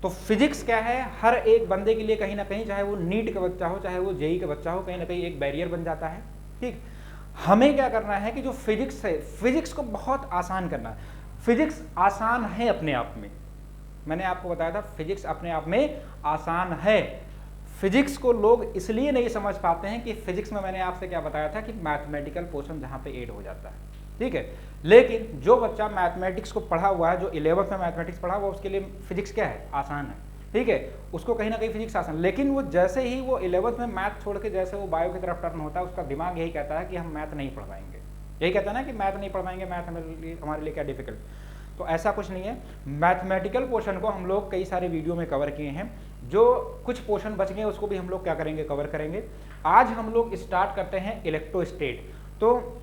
तो फिजिक्स क्या है, हर एक बंदे के लिए कहीं ना कहीं, चाहे वो नीट का बच्चा हो चाहे वो जेई का बच्चा हो, कहीं ना कहीं एक बैरियर बन जाता है। ठीक, हमें क्या करना है कि जो फिजिक्स है, फिजिक्स को बहुत आसान करना है। फिजिक्स आसान है अपने आप में, मैंने आपको बताया था फिजिक्स अपने आप में आसान है। फिजिक्स को लोग इसलिए नहीं समझ पाते हैं कि फिजिक्स में मैंने आपसे क्या बताया था कि मैथमेटिकल पोर्शन जहां पे ऐड हो जाता है, ठीक है। लेकिन जो बच्चा मैथमेटिक्स को पढ़ा हुआ है, जो 11th में मैथमेटिक्स पढ़ा हुआ, उसके लिए फिजिक्स क्या है, आसान है, ठीक है, उसको कहीं ना कहीं फिजिक्स आसान। लेकिन वो जैसे ही वो 11th में मैथ छोड़ के जैसे वो बायो की तरफ टर्न होता है, उसका दिमाग यही कहता है कि हम मैथ नहीं पढ़ पाएंगे, यही कहता है ना कि मैथ नहीं पढ़ पाएंगे, मैथ हमारे लिए क्या डिफिकल्ट। तो ऐसा कुछ नहीं है। मैथमेटिकल पोर्शन को हम लोग कई सारे वीडियो में कवर किए हैं, जो कुछ पोर्शन बच गए उसको भी हम लोग क्या करेंगे, कवर करेंगे। आज हम लोग स्टार्ट करते हैं इलेक्ट्रोस्टेट। तो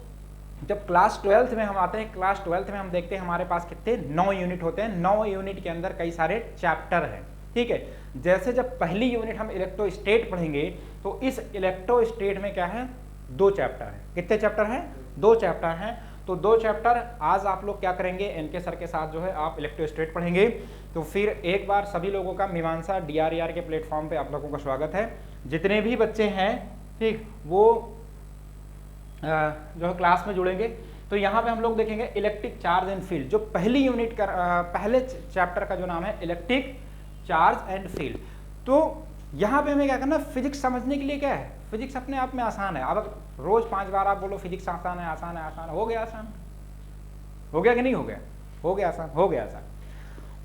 जब क्लास 12th में हम आते हैं, क्लास 12th में हम देखते हैं हमारे पास कितने 9 यूनिट होते हैं, 9 यूनिट के अंदर कई सारे चैप्टर हैं, ठीक है। जैसे जब पहली यूनिट हम इलेक्ट्रोस्टेट पढ़ेंगे तो इस इलेक्ट्रोस्टेट में क्या है, 2 चैप्टर हैं। कितने चैप्टर हैं, 2 चैप्टर हैं। तो 2 चैप्टर आज आप लोग क्या करेंगे, एनके सर के साथ जो है आप इलेक्ट्रोस्टेट पढ़ेंगे। तो फिर एक बार सभी लोगों का मीमांसा DRER के प्लेटफॉर्म पे आप लोगों का स्वागत है। जितने भी बच्चे हैं, ठीक, वो जो है क्लास में जुड़ेंगे। तो यहाँ पे हम लोग देखेंगे इलेक्ट्रिक चार्ज एंड फील्ड, जो पहली यूनिट का पहले चैप्टर का जो नाम है इलेक्ट्रिक चार्ज एंड फील्ड। तो यहाँ पे हमें क्या करना, फिजिक्स समझने के लिए क्या है, फिजिक्स अपने आप में आसान है। अब रोज 5 बार आप बोलो फिजिक्स आसान है, आसान है, आसान, हो गया आसान, हो गया कि नहीं हो गया, हो गया आसान, हो गया आसान।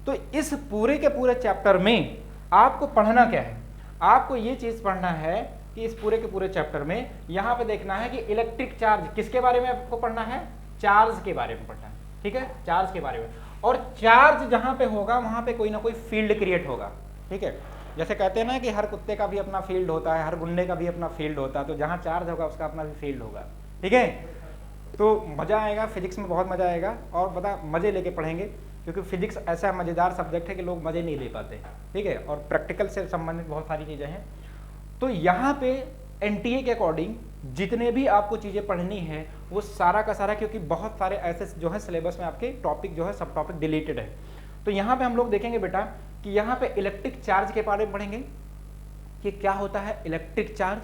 तो इस पूरे के पूरे चैप्टर में आपको पढ़ना क्या है, आपको ये चीज पढ़ना है कि इस पूरे के पूरे चैप्टर में यहाँ पे देखना है कि इलेक्ट्रिक चार्ज किसके बारे में आपको पढ़ना है, चार्ज के बारे में पढ़ना है, ठीक है, चार्ज के बारे में। और चार्ज जहां पे होगा वहां पे कोई ना कोई फील्ड क्रिएट होगा, ठीक है। जैसे कहते हैं ना कि हर कुत्ते का भी अपना फील्ड होता है, हर गुंडे का भी अपना फील्ड होता है, तो जहां चार्ज होगा उसका अपना भी फील्ड होगा, ठीक है। तो मजा आएगा, फिजिक्स में बहुत मजा आएगा, और बता मजे लेके पढ़ेंगे, क्योंकि फिजिक्स ऐसा मजेदार सब्जेक्ट है कि लोग मजे नहीं ले पाते, ठीक है। और प्रैक्टिकल से संबंधित बहुत सारी चीजें हैं। तो यहाँ पे NTA के अकॉर्डिंग जितने भी आपको चीजें पढ़नी है वो सारा का सारा, क्योंकि बहुत सारे ऐसे जो है सिलेबस में आपके टॉपिक जो है सब टॉपिक डिलीटेड है। तो यहाँ पे हम लोग देखेंगे बेटा कि यहाँ पे इलेक्ट्रिक चार्ज के बारे में पढ़ेंगे कि क्या होता है इलेक्ट्रिक चार्ज,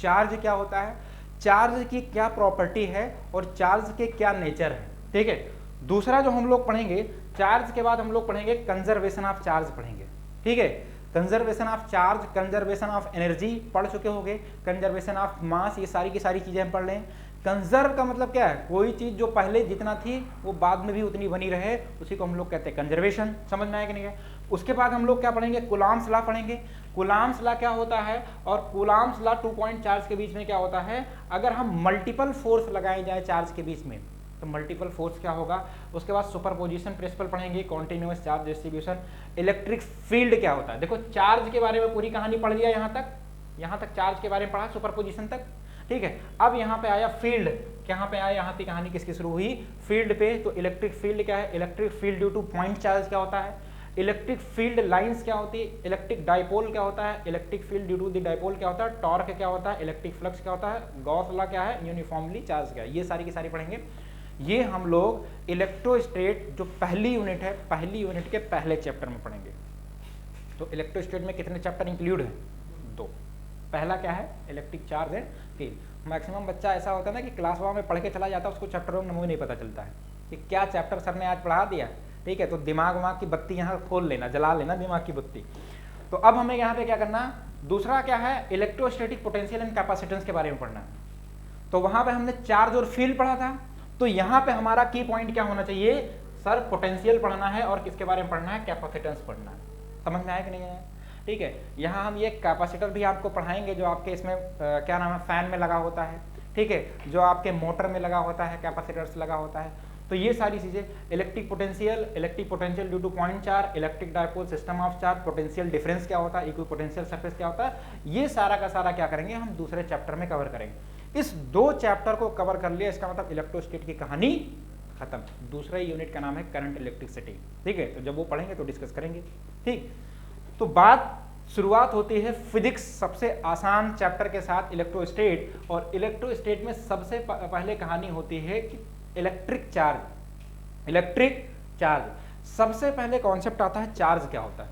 चार्ज क्या होता है, चार्ज की क्या प्रॉपर्टी है और चार्ज के क्या नेचर है, ठीक है। दूसरा जो हम लोग पढ़ेंगे, चार्ज के बाद हम लोग पढ़ेंगे कंजर्वेशन ऑफ चार्ज पढ़ेंगे, ठीक है। Conservation of charge, conservation of energy पढ़ चुके होंगे, कंजर्वेशन ऑफ मास, ये सारी की सारी चीजें हम पढ़ लें। कंजर्व का मतलब क्या है, कोई चीज जो पहले जितना थी वो बाद में भी उतनी बनी रहे, उसी को हम लोग कहते हैं कंजर्वेशन। समझ में आया कि नहीं है। उसके बाद हम लोग क्या पढ़ेंगे, कूलॉम्स लॉ पढ़ेंगे। कूलॉम्स लॉ क्या होता है, और कूलॉम्स लॉ 2 पॉइंट चार्ज के बीच में क्या होता है, अगर हम मल्टीपल फोर्स लगाए जाए चार्ज के बीच में तो मल्टीपल फोर्स क्या होगा। उसके बाद सुपरपोजिशन प्रिंसिपल पढ़ेंगे, continuous charge distribution. Electric field क्या होता है, देखो चार्ज के बारे में पूरी कहानी पढ़ लिया, यहाँ तक चार्ज के बारे में पढ़ा, सुपरपोजिशन तक, ठीक है। अब यहाँ पे आया फील्ड, यहाँ पे आया, यहाँ की कहानी किसकी शुरू हुई, फील्ड पे। तो इलेक्ट्रिक फील्ड क्या है, electric field due two point charge क्या होता है, इलेक्ट्रिक फील्ड लाइंस क्या होती है, इलेक्ट्रिक डाइपोल क्या होता है, electric field due to the dipole क्या होता है, टॉर्क क्या होता है, इलेक्ट्रिक फ्लक्स क्या होता है, गॉस लॉ क्या है, यूनिफॉर्मली चार्ज क्या है, ये सारी की सारी पढ़ेंगे। ये हम लोग इलेक्ट्रोस्टेट जो पहली यूनिट है, पहली यूनिट के पहले चैप्टर में पढ़ेंगे। तो इलेक्ट्रोस्टेट में कितने चैप्टर इंक्लूड हैं, 2। पहला क्या है, electric charge and field. Maximum बच्चा ऐसा होता है ना कि क्लास 1 में पढ़ के चला जाता है, उसको चैप्टर का नाम नहीं पता चलता है कि क्या चैप्टर सर ने आज पढ़ा दिया, ठीक है। तो दिमाग वमाग की बत्ती यहाँ खोल लेना, जला लेना दिमाग की बत्ती। तो अब हमें यहाँ पे क्या करना, दूसरा क्या है, इलेक्ट्रोस्टैटिक पोटेंशियल एंड कैपेसिटेंस के बारे में पढ़ना है। तो वहां पे हमने चार्ज और फील्ड पढ़ा था, तो यहाँ पे हमारा की पॉइंट क्या होना चाहिए, सर पोटेंशियल पढ़ना है और किसके बारे में पढ़ना है, कैपेसिटेंस पढ़ना है। समझ में आया कि नहीं आया, ठीक है। यहाँ हम ये कैपेसिटर भी आपको पढ़ाएंगे जो आपके इसमें क्या नाम है, फैन में लगा होता है, ठीक है, जो आपके मोटर में लगा होता है, कैपेसिटर्स लगा होता है। तो ये सारी चीजें, electric potential due two point charge, electric dipole, system of charge, potential difference क्या होता है, इक्विपोटेंशियल सरफेस क्या होता है, ये सारा का सारा क्या करेंगे हम दूसरे चैप्टर में कवर करेंगे। इस 2 चैप्टर को कवर कर लिया, इसका मतलब इलेक्ट्रोस्टेट की कहानी खत्म। दूसरे यूनिट का नाम है करंट इलेक्ट्रिसिटी, ठीक है। तो जब वो पढ़ेंगे तो डिस्कस करेंगे, ठीक। तो बात शुरुआत होती है फिजिक्स सबसे आसान चैप्टर के साथ, इलेक्ट्रोस्टेट। और इलेक्ट्रोस्टेट में सबसे पहले कहानी होती है कि इलेक्ट्रिक चार्ज। इलेक्ट्रिक चार्ज सबसे पहले कॉन्सेप्ट आता है, चार्ज क्या होता है,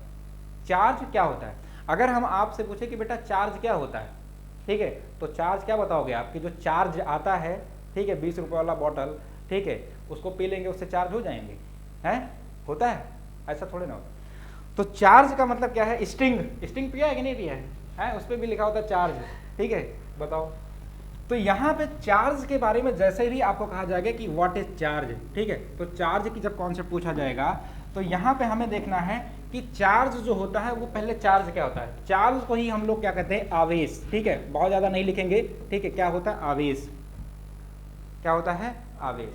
चार्ज क्या होता है? अगर हम आपसे पूछे कि बेटा चार्ज क्या होता है, ठीक है, तो चार्ज क्या बताओगे आप? कि जो चार्ज आता है, ठीक है, 20 रुपये वाला बॉटल, ठीक है, उसको पी लेंगे उससे चार्ज हो जाएंगे, हैं? होता है? ऐसा थोड़े ना होता। तो चार्ज का मतलब क्या है? स्ट्रिंग, स्ट्रिंग पिया है कि नहीं पिया है? उस पर भी लिखा होता है चार्ज, ठीक है, बताओ। तो यहाँ पे चार्ज के बारे में जैसे भी आपको कहा जाएगा कि व्हाट इज चार्ज, ठीक है, तो चार्ज की जब कॉन्सेप्ट पूछा जाएगा तो यहाँ पे हमें देखना है कि चार्ज जो होता है वो पहले चार्ज क्या होता है? चार्ज को ही हम लोग क्या कहते हैं? आवेश, ठीक है, बहुत ज्यादा नहीं लिखेंगे, ठीक है, क्या होता है? आवेश। क्या होता है? आवेश।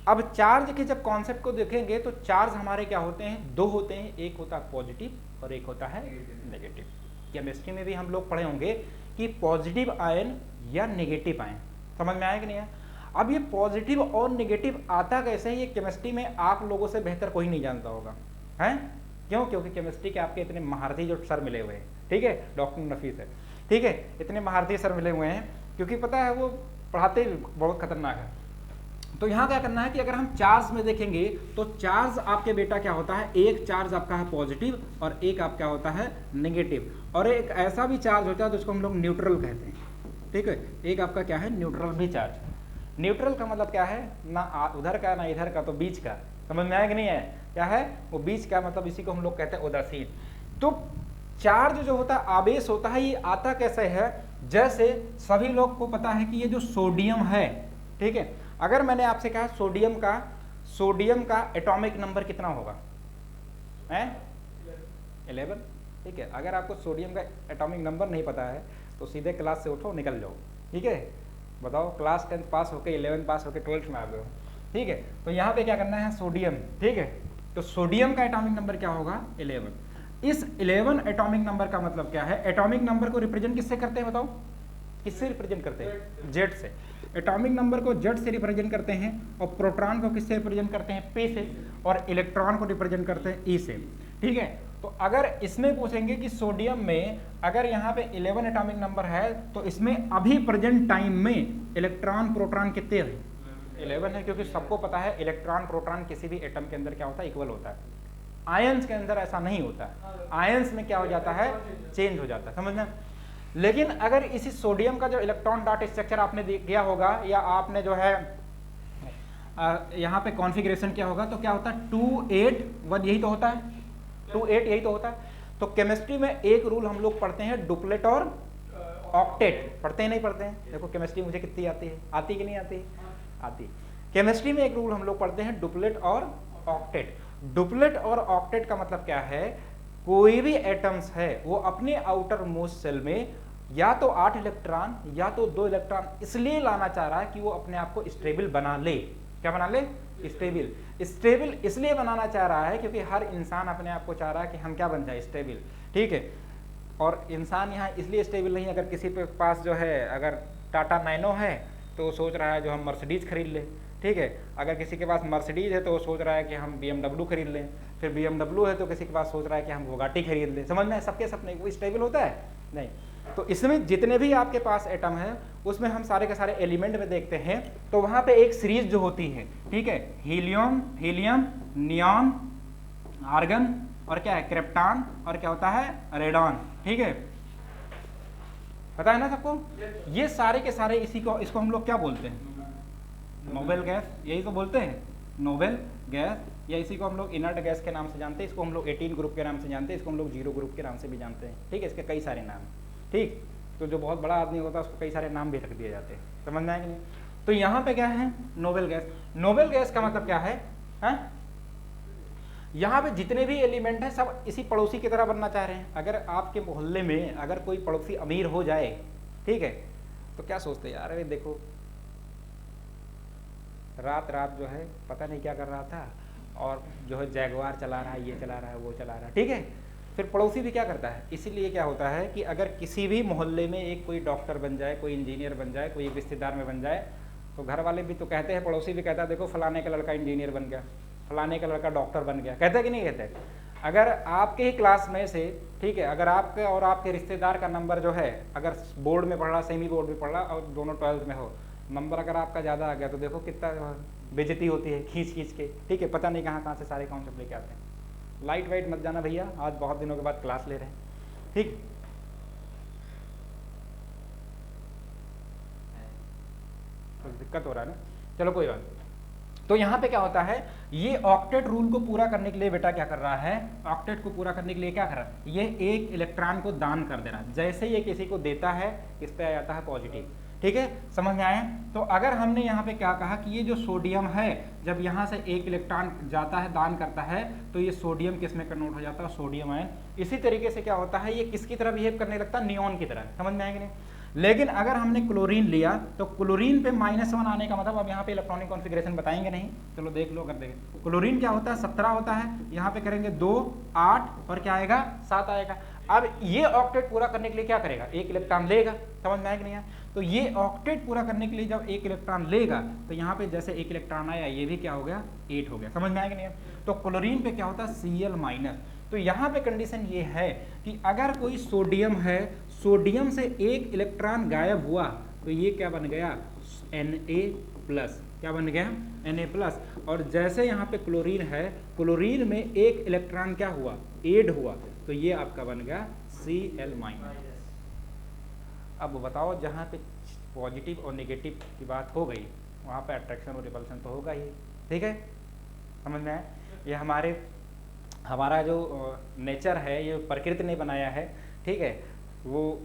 अब चार्ज के जब कॉन्सेप्ट को देखेंगे तो चार्ज हमारे क्या होते हैं? दो होते हैं, एक होता है पॉजिटिव और एक होता है नेगेटिव। केमिस्ट्री में भी हम लोग पढ़े होंगे कि पॉजिटिव आयन या नेगेटिव आयन, समझ में आया कि नहीं आया? अब ये पॉजिटिव और नेगेटिव आता कैसे है, ये केमिस्ट्री में आप लोगों से बेहतर कोई नहीं जानता होगा, हैं? क्यों? क्योंकि केमिस्ट्री के आपके इतने महारथी जो सर मिले हुए हैं, ठीक है, डॉक्टर नफीस है, ठीक है, इतने महारथी सर मिले हुए हैं, क्योंकि पता है वो पढ़ाते बहुत खतरनाक है। तो यहाँ क्या करना है कि अगर हम चार्ज में देखेंगे तो चार्ज आपके बेटा क्या होता है? एक चार्ज आपका है पॉजिटिव और एक आपका होता है नेगेटिव, और एक ऐसा भी चार्ज होता है जिसको हम लोग न्यूट्रल कहते हैं, ठीक है, एक आपका क्या है? न्यूट्रल भी चार्ज। न्यूट्रल का मतलब क्या है? ना उधर का ना इधर का, तो बीच का, समझ में आया कि नहीं है? क्या है वो? बीच का, मतलब इसी को हम लोग कहते हैं उदासीन। तो चार्ज जो होता है, आवेश होता है, ये आता कैसे है? जैसे सभी लोग को पता है कि ये जो सोडियम है, ठीक है, अगर मैंने आपसे कहा सोडियम का एटॉमिक नंबर कितना होगा? 11, ठीक है। अगर आपको सोडियम का एटॉमिक नंबर नहीं पता है तो सीधे क्लास से उठो, निकल जाओ, ठीक है, बताओ। क्लास 10th पास होके 11 पास होके 12th में आ गए हो, ठीक है, तो यहाँ पे क्या करना है? सोडियम, ठीक है, तो सोडियम का एटॉमिक नंबर क्या होगा? 11। इस 11 एटॉमिक नंबर का मतलब क्या है? एटॉमिक नंबर को रिप्रेजेंट किससे करते हैं बताओ? किससे रिप्रेजेंट करते हैं? जेड से। एटॉमिक नंबर को जेड से रिप्रेजेंट करते हैं, और प्रोटॉन को किससे रिप्रेजेंट करते हैं? पी से, और इलेक्ट्रॉन को रिप्रेजेंट करते हैं ई से, ठीक है। तो अगर इसमें पूछेंगे कि सोडियम में अगर यहाँ पे 11 एटॉमिक नंबर है तो इसमें अभी प्रेजेंट टाइम में इलेक्ट्रॉन प्रोटॉन कितने हैं? 11 है, क्योंकि सबको पता है इलेक्ट्रॉन प्रोटॉन किसी भी एटम के अंदर क्या होता है? इक्वल होता है। आयंस के अंदर ऐसा नहीं होता, आयंस में क्या हो जाता है? चेंज हो जाता है, समझना। लेकिन अगर इसी सोडियम का जो इलेक्ट्रॉन डॉट स्ट्रक्चर आपने किया होगा, या आपने जो है यहाँ पे कॉन्फ़िगरेशन किया होगा, तो क्या होता है? 281, यही तो होता है, 28 यही तो होता है। तो केमिस्ट्री में एक रूल हम लोग पढ़ते हैं, डुप्लेट और ऑक्टेट। पढ़ते हैं नहीं पढ़ते हैं? देखो केमिस्ट्री मुझे कितनी आती है, आती कि नहीं आती? आती। केमिस्ट्री में एक रूल हम लोग पढ़ते हैं, डुप्लेट और ऑक्टेट। डुप्लेट और ऑक्टेट का मतलब क्या है? कोई भी एटम्स है वो अपने आउटर मोस्ट सेल में या तो 8 इलेक्ट्रॉन या तो 2 इलेक्ट्रॉन इसलिए लाना चाह रहा है कि वो अपने आप को स्टेबल बना ले। क्या बना ले? स्टेबल। स्टेबल इसलिए बनाना चाह रहा है क्योंकि हर इंसान अपने आप को चाह रहा है कि हम क्या बन जाए? स्टेबल, ठीक है। और इंसान यहाँ इसलिए स्टेबल नहीं, अगर किसी के पास जो है अगर टाटा नैनो है तो वो सोच रहा है जो हम मर्सिडीज खरीद लें, ठीक है। अगर किसी के पास मर्सिडीज है तो वो सोच रहा है कि हम BMW खरीद लें, फिर BMW है तो किसी के पास सोच रहा है कि हम बुगाटी खरीद लें। समझ में? सबके सपने वो स्टेबल होता है नहीं। तो इसमें जितने भी आपके पास एटम है उसमें हम सारे के सारे एलिमेंट में देखते हैं तो वहां पे एक सीरीज जो होती है, ठीक है, हीलियम, नियॉन, आर्गन और क्या है? क्रिप्टॉन, और क्या होता है? रेडॉन, ठीक है। पता है ना सबको? ये सारे के सारे इसको हम लोग क्या बोलते हैं? नोबेल गैस, यही तो बोलते हैं, नोबेल गैस, या इसी को हम लोग इनर्ट गैस के नाम से जानते हैं। इसको हम लोग 18 ग्रुप के नाम से जानते हैं, इसको हम लोग 0 ग्रुप के नाम से भी जानते हैं, ठीक है। इसके कई सारे नाम, ठीक। तो जो बहुत बड़ा आदमी होता है उसको कई सारे नाम भी रख दिए जाते हैं, समझ में आए कि नहीं? तो यहाँ पे क्या है? Noble gas. नोबेल गैस का मतलब क्या है? यहाँ पे जितने भी एलिमेंट हैं सब इसी पड़ोसी की तरह बनना चाह रहे हैं। अगर आपके मोहल्ले में अगर कोई पड़ोसी अमीर हो जाए, ठीक है, तो क्या सोचते हैं? यार अरे देखो रात जो है पता नहीं क्या कर रहा था और जो है जैगवार चला रहा है, ये चला रहा है, वो चला रहा है, ठीक है। फिर पड़ोसी भी क्या करता है? इसीलिए क्या होता है कि अगर किसी भी मोहल्ले में एक कोई डॉक्टर बन जाए, कोई इंजीनियर बन जाए, कोई रिश्तेदार में बन जाए, तो घर वाले भी तो कहते हैं, पड़ोसी भी कहता है देखो फलाने का लड़का इंजीनियर बन गया, फलाने का लड़का डॉक्टर बन गया, कहते हैं कि नहीं कहते? अगर आपके ही क्लास में से, ठीक है, अगर आपके और आपके रिश्तेदार का नंबर जो है अगर बोर्ड में पढ़ रहा, सेमी बोर्ड में पढ़ रहा और दोनों 12th में हो, नंबर अगर आपका ज़्यादा आ गया तो देखो कितना बेइज्जती होती है खींच के, ठीक है। पता नहीं कहाँ से सारे कॉन्सेप्ट लेके आते हैं, लाइट वाइट मत जाना भैया, आज बहुत दिनों के बाद क्लास ले रहे हैं, ठीक। कुछ दिक्कत हो रहा है ना, चलो कोई बात। तो यहाँ पे क्या होता है, ये ऑक्टेट रूल को पूरा करने के लिए बेटा क्या कर रहा है, ऑक्टेट को पूरा करने के लिए क्या कर रहा है, ये एक इलेक्ट्रॉन को दान कर दे रहा है। जैसे ये किसी को देता है इस पे आ जाता है पॉजिटिव, ठीक है, समझ में आया। तो अगर हमने यहाँ पे क्या कहा कि ये जो सोडियम है जब यहाँ से एक इलेक्ट्रॉन जाता है दान करता है तो ये सोडियम किस में कन्वर्ट हो जाता है, सोडियम आयन। इसी तरीके से क्या होता है, ये किसकी तरह बिहेव करने लगता है, नियॉन की तरह, समझ में आएंगे नहीं। लेकिन अगर हमने क्लोरीन लिया तो क्लोरीन पे -1 आने का मतलब, अब यहाँ पे इलेक्ट्रॉनिक कॉन्फ़िगरेशन बताएंगे नहीं, चलो देख लो, कर देंगे। क्लोरीन क्या होता है, 17 होता है, यहाँ पे करेंगे 2 8 और क्या आएगा 7 आएगा। अब ये ऑक्टेट पूरा करने के लिए क्या करेगा, एक इलेक्ट्रॉन लेगा, समझ में आएगा नहीं। तो ये ऑक्टेट पूरा करने के लिए जब एक इलेक्ट्रॉन लेगा तो यहाँ पे जैसे एक इलेक्ट्रॉन आया ये भी क्या हो गया 8 हो गया, समझ में आएगा नहीं। तो क्लोरीन पे क्या होता है Cl-। तो यहाँ पे कंडीशन ये है कि अगर कोई सोडियम है, सोडियम से एक इलेक्ट्रॉन गायब हुआ तो ये क्या बन गया Na+, क्या बन गया Na+। और जैसे यहाँ पे क्लोरीन है, क्लोरीन में एक इलेक्ट्रॉन क्या हुआ, ऐड हुआ, तो ये आपका बन गया Cl-। अब बताओ, जहाँ पे पॉजिटिव और नेगेटिव की बात हो गई वहाँ पे अट्रैक्शन और रिपल्शन तो होगा ही, ठीक है, समझ में आया। ये हमारा जो नेचर है, ये प्रकृति ने बनाया है, ठीक है, वो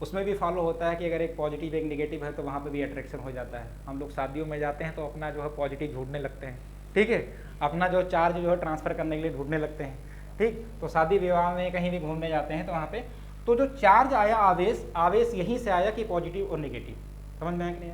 उसमें भी फॉलो होता है कि अगर एक पॉजिटिव एक नेगेटिव है तो वहाँ पे भी अट्रैक्शन हो जाता है। हम लोग शादियों में जाते हैं तो अपना जो है पॉजिटिव ढूंढने लगते हैं, ठीक है, अपना जो चार्ज जो है ट्रांसफ़र करने के लिए ढूंढने लगते हैं, ठीक। तो शादी विवाह में कहीं भी घूमने जाते हैं तो वहाँ पे तो जो चार्ज आया, आवेश यहीं से आया कि पॉजिटिव और नेगेटिव, समझ में आया कि नहीं।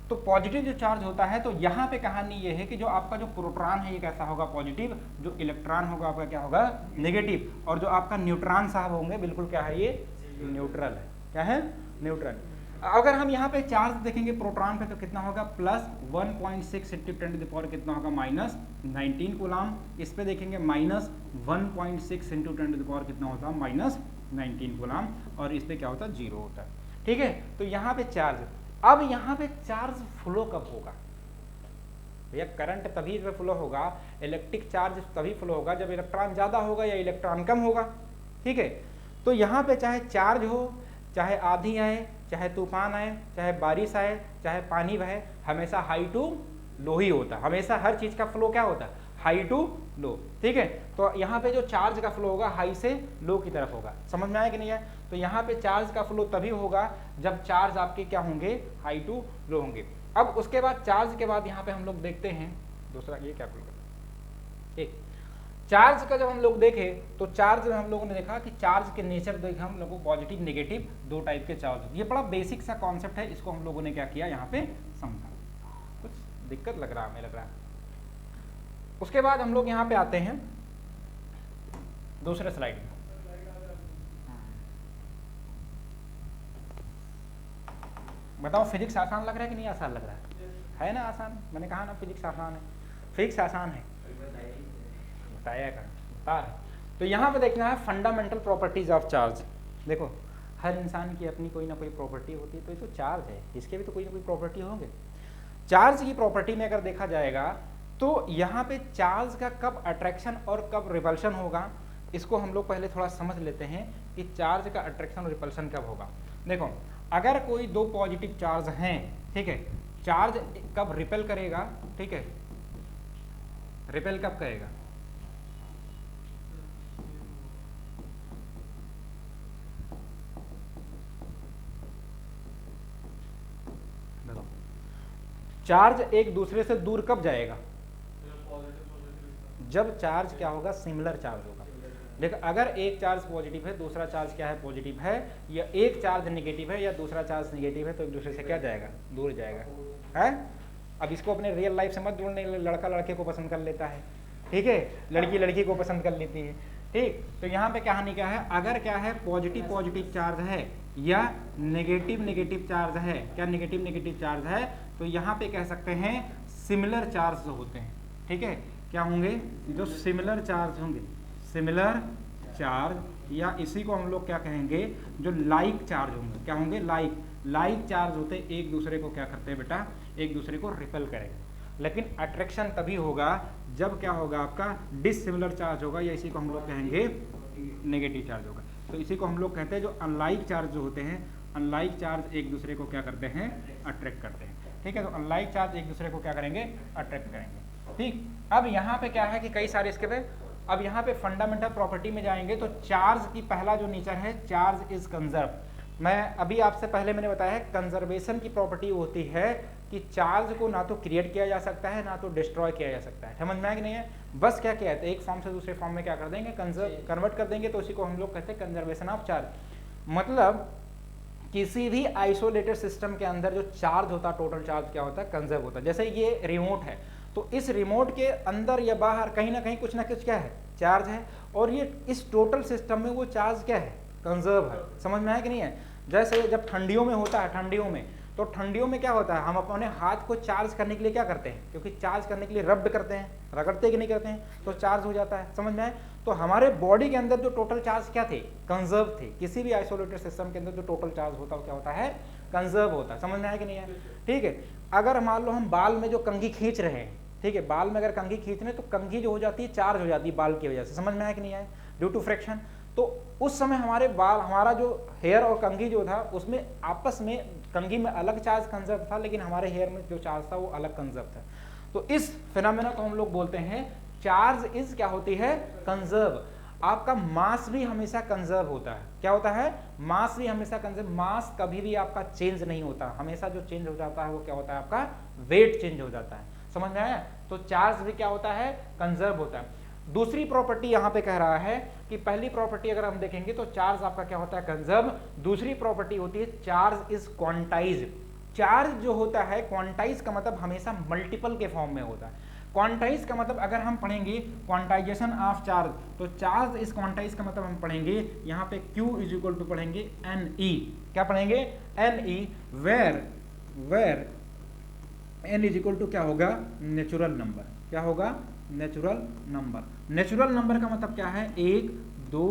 तो पॉजिटिव जो चार्ज होता है, तो यहाँ पे कहानी ये है कि जो आपका जो प्रोटॉन है ये कैसा होगा पॉजिटिव, जो इलेक्ट्रॉन होगा आपका क्या होगा नेगेटिव, और जो आपका न्यूट्रॉन साहब होंगे बिल्कुल क्या है, ये न्यूट्रल है, क्या है न्यूट्रल। अगर हम यहाँ पे चार्ज देखेंगे प्रोटॉन पे तो कितना होगा +1.6 × 10⁻, कितना होगा -19 कूलाम। इस पे देखेंगे -1.6 × 10⁻, कितना होता है -19 कूलाम, और इस पे क्या होता है 0 होता है, ठीक है। तो यहाँ पे चार्ज, अब यहाँ पे चार्ज फ्लो कब होगा भैया, करंट तभी फ्लो होगा, इलेक्ट्रिक चार्ज तभी फ्लो होगा जब इलेक्ट्रॉन ज़्यादा होगा या इलेक्ट्रॉन कम होगा, ठीक है। तो यहाँ पे चाहे चार्ज हो, चाहे आंधी आए, चाहे तूफान आए, चाहे बारिश आए, चाहे पानी बहे, हमेशा हाई टू लो ही होता है, हमेशा हर चीज़ का फ्लो क्या होता है हाई टू लो, ठीक है। तो यहाँ पे जो चार्ज का फ्लो होगा हाई से लो की तरफ होगा, समझ में आया कि नहीं है। तो यहाँ पे चार्ज का फ्लो तभी होगा जब चार्ज आपके क्या होंगे हाई टू लो होंगे। अब उसके बाद चार्ज के बाद यहाँ पे हम लोग देखते हैं दूसरा, ये क्या ठीक, चार्ज का जब हम लोग देखे तो चार्ज में हम लोगों ने देखा कि चार्ज के नेचर देखा हम लोगों को, पॉजिटिव नेगेटिव 2 टाइप के चार्ज। ये बड़ा बेसिक सा कॉन्सेप्ट है, इसको हम लोगों ने क्या किया यहाँ पे समझा। कुछ दिक्कत लग रहा है हमें, लग रहा है। उसके बाद हम लोग यहाँ पे आते हैं दूसरे स्लाइड में। बताओ फिजिक्स आसान लग रहा है कि नहीं आसान लग रहा है ना आसान, मैंने कहा ना फिजिक्स आसान है, फिजिक्स आसान है, बताया कर बता रहे। तो यहाँ पे देखना है फंडामेंटल प्रॉपर्टीज ऑफ चार्ज। देखो हर इंसान की अपनी कोई ना कोई प्रॉपर्टी होती है, तो ये तो चार्ज है, इसके भी तो कोई ना कोई प्रॉपर्टी होंगे। चार्ज की प्रॉपर्टी में अगर देखा जाएगा तो यहाँ पे चार्ज का कब अट्रैक्शन और कब रिपल्शन होगा, इसको हम लोग पहले थोड़ा समझ लेते हैं कि चार्ज का अट्रैक्शन और रिपल्शन कब होगा। देखो अगर कोई 2 पॉजिटिव चार्ज हैं, ठीक है, चार्ज कब रिपेल करेगा, ठीक है, रिपेल कब करेगा, चार्ज एक दूसरे से दूर कब जाएगा, जब चार्ज क्या होगा सिमिलर चार्ज होगा। देखो अगर एक चार्ज पॉजिटिव है, दूसरा चार्ज क्या है पॉजिटिव है, या एक चार्ज नेगेटिव है या दूसरा चार्ज नेगेटिव है, तो एक दूसरे से क्या जाएगा दूर जाएगा, है। अब इसको अपने रियल लाइफ से मत जोड़ने, लड़का लड़के को पसंद कर लेता है, ठीक है, लड़की लड़की को पसंद कर लेती है, ठीक। तो यहाँ पे कहानी क्या है, अगर क्या है पॉजिटिव पॉजिटिव चार्ज है या नेगेटिव नेगेटिव चार्ज है, क्या नेगेटिव नेगेटिव चार्ज है, तो यहाँ पे कह सकते हैं सिमिलर चार्ज होते हैं, ठीक है। क्या होंगे, जो सिमिलर चार्ज होंगे, सिमिलर चार्ज, या इसी को हम लोग क्या कहेंगे, जो लाइक चार्ज होंगे, क्या होंगे लाइक चार्ज होते, एक दूसरे को क्या करते हैं बेटा, एक दूसरे को रिपेल करेंगे। लेकिन अट्रैक्शन तभी होगा जब क्या होगा, आपका डिसिमिलर चार्ज होगा, या इसी को हम लोग कहेंगे नेगेटिव चार्ज होगा। तो इसी को हम लोग कहते हैं जो अनलाइक चार्ज जो होते हैं, अनलाइक चार्ज एक दूसरे को क्या करते हैं, अट्रैक्ट करते हैं। ठीक है, तो अनलाइक चार्ज एक दूसरे को क्या करेंगे, अट्रैक्ट करेंगे। ठीक, अब यहाँ पे क्या है कि कई सारे इसके पे, अब यहाँ पे फंडामेंटल प्रॉपर्टी में जाएंगे तो चार्ज की पहला जो नेचर है, चार्ज इज कंजर्व। मैं अभी आपसे पहले मैंने बताया है कंजर्वेशन की प्रॉपर्टी होती है कि चार्ज को ना तो क्रिएट किया जा सकता है ना तो डिस्ट्रॉय किया जा सकता है। समझ में आया कि नहीं है? बस क्या किया है, एक फॉर्म से दूसरे फॉर्म में क्या कर देंगे, कन्वर्ट कर देंगे, तो उसी को हम लोग कहते हैं कंजर्वेशन ऑफ चार्ज। मतलब किसी भी आइसोलेटेड सिस्टम के अंदर जो चार्ज होता है, टोटल चार्ज क्या होता है, कंजर्व होता है। जैसे ये रिमोट है, तो इस रिमोट के अंदर या बाहर कहीं ना कहीं कुछ ना कुछ क्या है, चार्ज है, और ये इस टोटल सिस्टम में वो चार्ज क्या है, कंजर्व है। समझ में आया कि नहीं है? जैसे जब ठंडियों में होता है, ठंडियों में, तो ठंडियों में क्या होता है, हम अपने हाथ को चार्ज करने के लिए क्या करते हैं, क्योंकि चार्ज करने के लिए रब्ड करते हैं, रगड़ते कि नहीं करते हैं, तो चार्ज हो जाता है। समझ में आए? तो हमारे बॉडी के अंदर जो टोटल चार्ज क्या थे, कंजर्व थे। किसी भी आइसोलेटेड सिस्टम के अंदर जो टोटल चार्ज होता है क्या होता है, कंजर्व होता है। समझ में आया कि नहीं है? ठीक है, अगर मान लो हम बाल में जो कंघी खींच रहे हैं, ठीक है, बाल में अगर कंघी खींच रहे हैं तो कंघी जो हो जाती है, चार्ज हो जाती है बाल की वजह से। समझ में आया कि नहीं आया? Due to friction. तो उस समय हमारे बाल, हमारा जो हेयर और कंघी जो था, उसमें आपस में कंघी में अलग चार्ज कंजर्व था, लेकिन हमारे हेयर में जो चार्ज था वो अलग कंजर्व था। तो इस फिनोमेना को हम लोग बोलते हैं चार्ज इज क्या होती है, कंजर्व। आपका मास भी हमेशा कंजर्व होता है। क्या होता है? मास भी हमेशा कंजर्व। मास कभी भी आपका चेंज नहीं होता, हमेशा जो चेंज हो जाता है वो क्या होता है, आपका वेट चेंज हो जाता है। समझ में आया? तो चार्ज भी क्या होता है, कंजर्व होता है। दूसरी प्रॉपर्टी यहां पे कह रहा है कि पहली प्रॉपर्टी अगर हम देखेंगे तो चार्ज आपका क्या होता है, कंजर्व। दूसरी प्रॉपर्टी होती है चार्ज इज क्वांटाइज। चार्ज जो होता है, क्वांटाइज का मतलब हमेशा मल्टीपल के फॉर्म में होता है। क्वांटाइज का मतलब अगर हम पढ़ेंगे क्वांटाइजेशन ऑफ चार्ज, तो चार्ज इज क्वांटाइज का मतलब हम पढ़ेंगे यहाँ पे Q इज इक्वल टू पढ़ेंगे Ne। क्या पढ़ेंगे? Ne, where n is equal to क्या होगा, नेचुरल नंबर। क्या होगा? Natural number. नेचुरल नंबर का मतलब क्या है, 1 2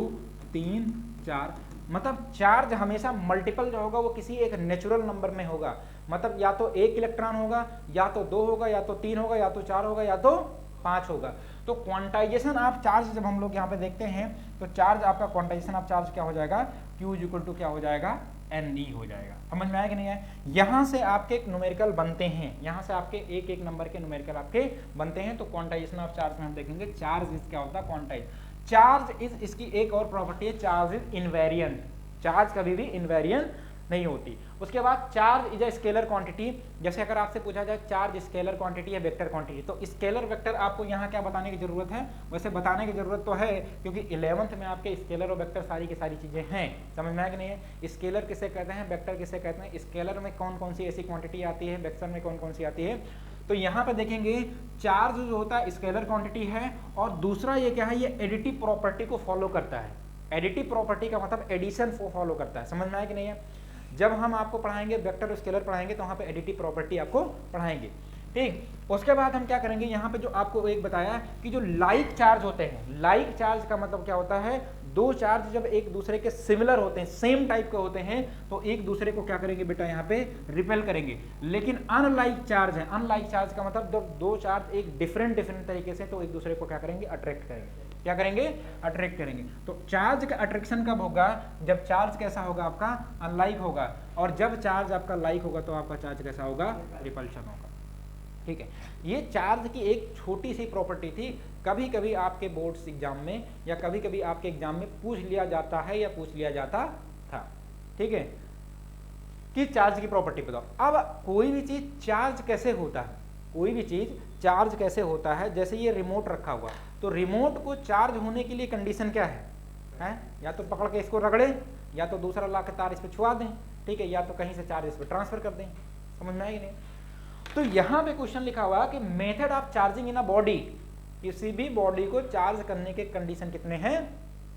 3 4। मतलब चार्ज हमेशा मल्टीपल जो होगा वो किसी एक नेचुरल नंबर में होगा। मतलब या तो 1 इलेक्ट्रॉन होगा, या तो 2 होगा, या तो 3 होगा, या तो 4 होगा, या तो 5 होगा। तो क्वांटाइजेशन ऑफ चार्ज जब हम लोग यहाँ पे देखते हैं तो चार्ज आपका क्वांटाइजेशन ऑफ चार्ज क्या हो जाएगा, Q इज इक्वल टू क्या हो जाएगा, Ne हो जाएगा। समझ में आया कि नहीं है? यहाँ से आपके न्यूमेरिकल बनते हैं, यहाँ से आपके एक एक नंबर के न्यूमेरिकल आपके बनते हैं। तो क्वांटाइजेशन ऑफ चार्ज में हम देखेंगे चार्ज इज क्या होता है, क्वांटाइज। चार्ज इज, इसकी एक और प्रॉपर्टी है, चार्ज इज इनवेरिएंट। चार्ज कभी भी इनवेरिएंट नहीं होती। उसके बाद charge is a scalar quantity. जैसे अगर आपसे पूछा जाए चार्ज स्केलर क्वांटिटी है वेक्टर क्वांटिटी, तो स्केलर वेक्टर आपको यहाँ क्या बताने की जरूरत है, वैसे बताने की जरूरत तो है क्योंकि 11th में आपके स्केलर और वेक्टर सारी की सारी चीजें हैं। समझ में आया कि नहीं है? स्केलर किसे कहते हैं, वेक्टर किसे कहते हैं, स्केलर में कौन कौन सी ऐसी क्वांटिटी आती है, वेक्टर में कौन कौन सी आती है। तो यहाँ पे देखेंगे चार्ज जो होता है स्केलर क्वांटिटी है, और दूसरा ये क्या है, ये एडिटिव प्रॉपर्टी को फॉलो करता है। एडिटिव प्रॉपर्टी का मतलब एडिशन को फॉलो करता है। समझ में आया कि नहीं है? जब हम आपको पढ़ाएंगे वेक्टर और स्केलर पढ़ाएंगे तो वहाँ पे एडिटिव प्रॉपर्टी आपको पढ़ाएंगे। ठीक, उसके बाद हम क्या करेंगे, यहाँ पे जो आपको एक बताया कि जो लाइक चार्ज होते हैं, लाइक चार्ज का मतलब क्या होता है, दो चार्ज जब एक दूसरे के सिमिलर होते हैं, सेम टाइप के होते हैं, तो एक दूसरे को क्या करेंगे बेटा, यहाँ पे रिपेल करेंगे। लेकिन अनलाइक चार्ज है, अनलाइक चार्ज का मतलब जब दो चार्ज एक डिफरेंट तरीके से, तो एक दूसरे को क्या करेंगे, अट्रैक्ट करेंगे। क्या करेंगे, अट्रैक्ट करेंगे। तो चार्ज का अट्रैक्शन कब होगा, जब चार्ज कैसा होगा, आपका अनलाइक होगा, और जब चार्ज आपका लाइक होगा तो आपका चार्ज कैसा होगा, रिपल्शन होगा। ठीक है, ये चार्ज की एक छोटी सी प्रॉपर्टी थी। कभी कभी आपके बोर्ड्स एग्जाम में या कभी कभी आपके एग्जाम में पूछ लिया जाता है या पूछ लिया जाता था, ठीक है, कि चार्ज की प्रॉपर्टी बताओ। अब कोई भी चीज चार्ज कैसे होता है, कोई भी चीज चार्ज कैसे होता है, जैसे ये रिमोट रखा हुआ, तो रिमोट को चार्ज होने के लिए कंडीशन क्या है? या तो पकड़ के इसको रगड़े, या तो दूसरा ला के तार इस पर छुआ दें, ठीक है, या तो कहीं से चार्ज इस पर ट्रांसफर कर दें। समझ में आएगी नहीं? तो यहां पे क्वेश्चन लिखा हुआ कि method of charging in a body, किसी भी बॉडी को चार्ज करने के कंडीशन कितने हैं,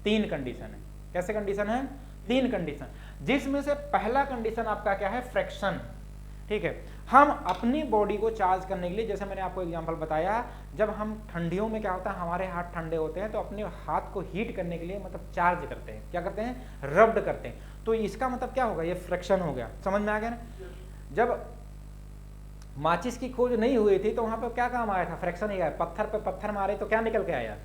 3 कंडीशन है। कैसे कंडीशन है, 3 कंडीशन, जिसमें से पहला कंडीशन आपका क्या है, फ्रैक्शन। ठीक है, हम अपनी बॉडी को चार्ज करने के लिए, जैसे मैंने आपको एग्जांपल बताया, जब हम ठंडियों में क्या होता है, हमारे हाथ ठंडे होते हैं, तो अपने हाथ को हीट करने के लिए मतलब चार्ज करते हैं, क्या करते हैं, रब्ड करते हैं। तो इसका मतलब क्या होगा, ये फ्रैक्शन हो गया। समझ में आ गया ना? जब माचिस की खोज नहीं हुई थी तो वहां पर क्या काम आया था, फ्रैक्शन ही आया। पत्थर पे पत्थर मारे तो क्या निकल के आया,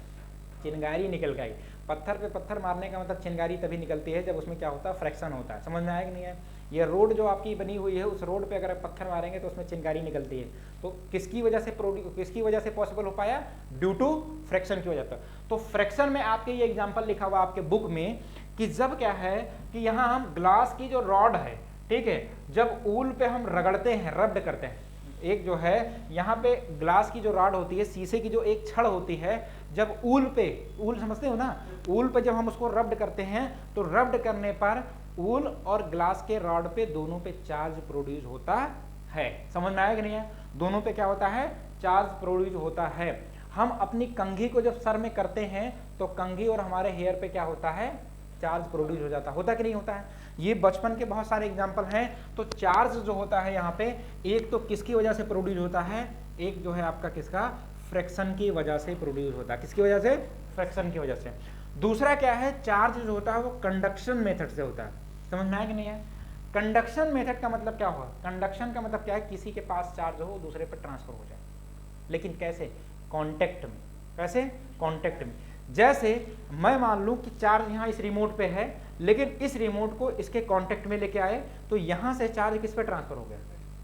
चिंगारी निकल के आई। पत्थर पे पत्थर मारने का मतलब चिंगारी तभी निकलती है जब उसमें क्या होता है, फ्रैक्शन होता है। समझ में आया कि नहीं है? ये रोड जो आपकी बनी हुई है, उस रोड पे अगर आप पत्थर मारेंगे तो उसमें चिंगारी निकलती है। तो किसकी वजह से पॉसिबल हो पाया, ड्यू टू फ्रैक्शन की वजह से। तो फ्रैक्शन में आपके ये एग्जाम्पल लिखा हुआ आपके बुक में कि जब क्या है कि यहाँ हम ग्लास की जो रॉड है, ठीक है, जब ऊल पे हम रगड़ते हैं, रब्ड करते हैं, एक जो है यहाँ पे ग्लास की जो रॉड होती है, शीशे की जो एक छड़ होती है, जब ऊल पे, ऊल समझते हो ना, ऊल पे जब हम उसको रब्ड करते हैं तो रब्ड करने पर ऊल और ग्लास के रॉड पे दोनों पे चार्ज प्रोड्यूस होता है। समझ में आया कि नहीं है? दोनों पे क्या होता है, चार्ज प्रोड्यूस होता है। हम अपनी कंघी को जब सर में करते हैं तो कंघी और हमारे हेयर पे क्या होता है, चार्ज प्रोड्यूस हो जाता है। होता कि नहीं होता है? ये बचपन के बहुत सारे एग्जाम्पल हैं। तो चार्ज जो होता है यहाँ पे, एक तो किसकी वजह से प्रोड्यूस होता है, एक जो है आपका किसका, फ्रैक्शन की वजह से प्रोड्यूस होता है। किसकी वजह से, फ्रैक्शन की वजह से। दूसरा क्या है, चार्ज जो होता है वो कंडक्शन मेथड से होता है। समझ में आया कि नहीं है? कंडक्शन मेथड का मतलब क्या हुआ, कंडक्शन का मतलब क्या है, किसी के पास चार्ज हो दूसरे पर ट्रांसफर हो जाए, लेकिन कैसे, कॉन्टेक्ट में। कैसे, कॉन्टेक्ट में। जैसे मैं मान लूं कि चार्ज यहाँ इस रिमोट पे है, लेकिन इस रिमोट को इसके कांटेक्ट में लेके आए तो यहाँ से चार्ज किस पे ट्रांसफर हो गया,